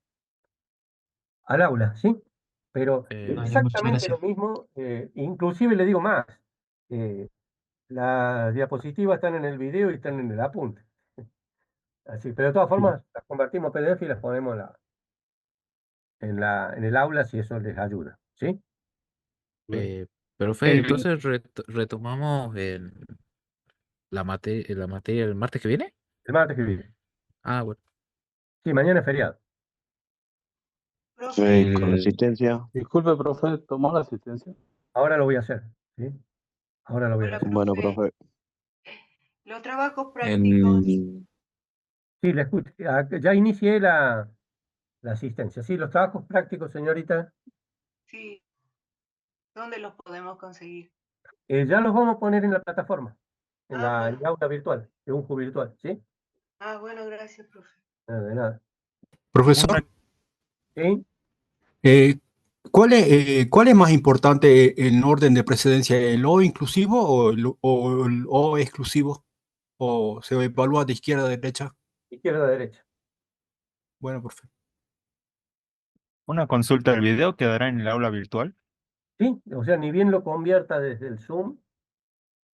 aula, ¿sí? Pero Dale, muchas exactamente gracias. lo mismo, inclusive le digo más, las diapositivas están en el video y están en el apunte. Así, pero de todas formas, las convertimos a PDF y las ponemos en el aula si eso les ayuda, ¿sí? Profe, entonces retomamos la materia el martes que viene. El martes que viene. Ah, bueno. Sí, mañana es feriado. Con asistencia. Disculpe, profe, ¿tomó la asistencia? Ahora lo voy a hacer, ¿sí? Ahora lo voy a Hola, hacer. Bueno, profe. profe. Los trabajos prácticos. Sí, le escucho. Ya inicié la asistencia. Sí, los trabajos prácticos, señorita, Sí. ¿Dónde los podemos conseguir? ya los vamos a poner en la plataforma, en Ah, la bueno. aula virtual, en un virtual, ¿sí? Ah, bueno, gracias, profe. Nada, de nada. Profesor, ¿Sí? ¿cuál es más importante en orden de precedencia, el O inclusivo o el O exclusivo? ¿O se evalúa de izquierda a derecha? Izquierda a derecha. Bueno, perfecto. ¿Una consulta del video quedará en el aula virtual? Sí, o sea, ni bien lo convierta desde el Zoom,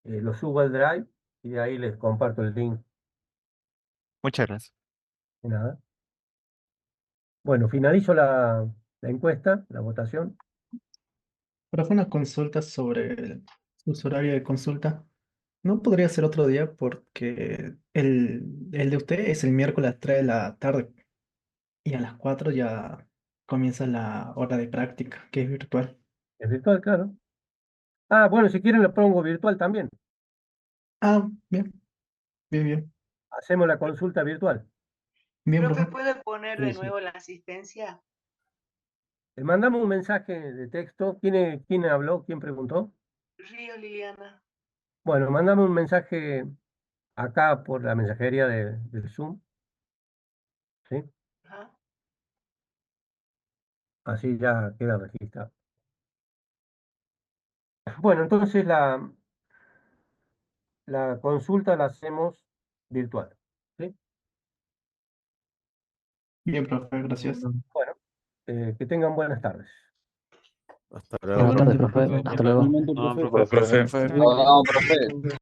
lo subo al Drive y de ahí les comparto el link. Muchas gracias. De nada. Bueno, finalizo la encuesta, la votación. Profe, una consulta sobre su horario de consulta. No podría ser otro día porque el de usted es el miércoles a las 3 de la tarde y a las 4 ya comienza la hora de práctica, que es virtual. Es virtual, claro. Ah, bueno, si quieren lo pongo virtual también. Ah, bien, bien, bien. Hacemos la consulta virtual. Bien, Profe, profe. ¿puede poner de Sí. nuevo la asistencia? Le mandamos un mensaje de texto. ¿Quién habló? ¿Quién preguntó? Río Liliana. Bueno, mandame un mensaje acá por la mensajería del Zoom, ¿sí? Ajá. Así ya queda registrado. Bueno, entonces la consulta la hacemos virtual, ¿sí? Bien, profe, gracias. Bueno, que tengan buenas tardes. Hasta Buenas luego. tardes, profe. Hasta luego. Igualmente, No, profe. profe. Profe. Profe. No, profe.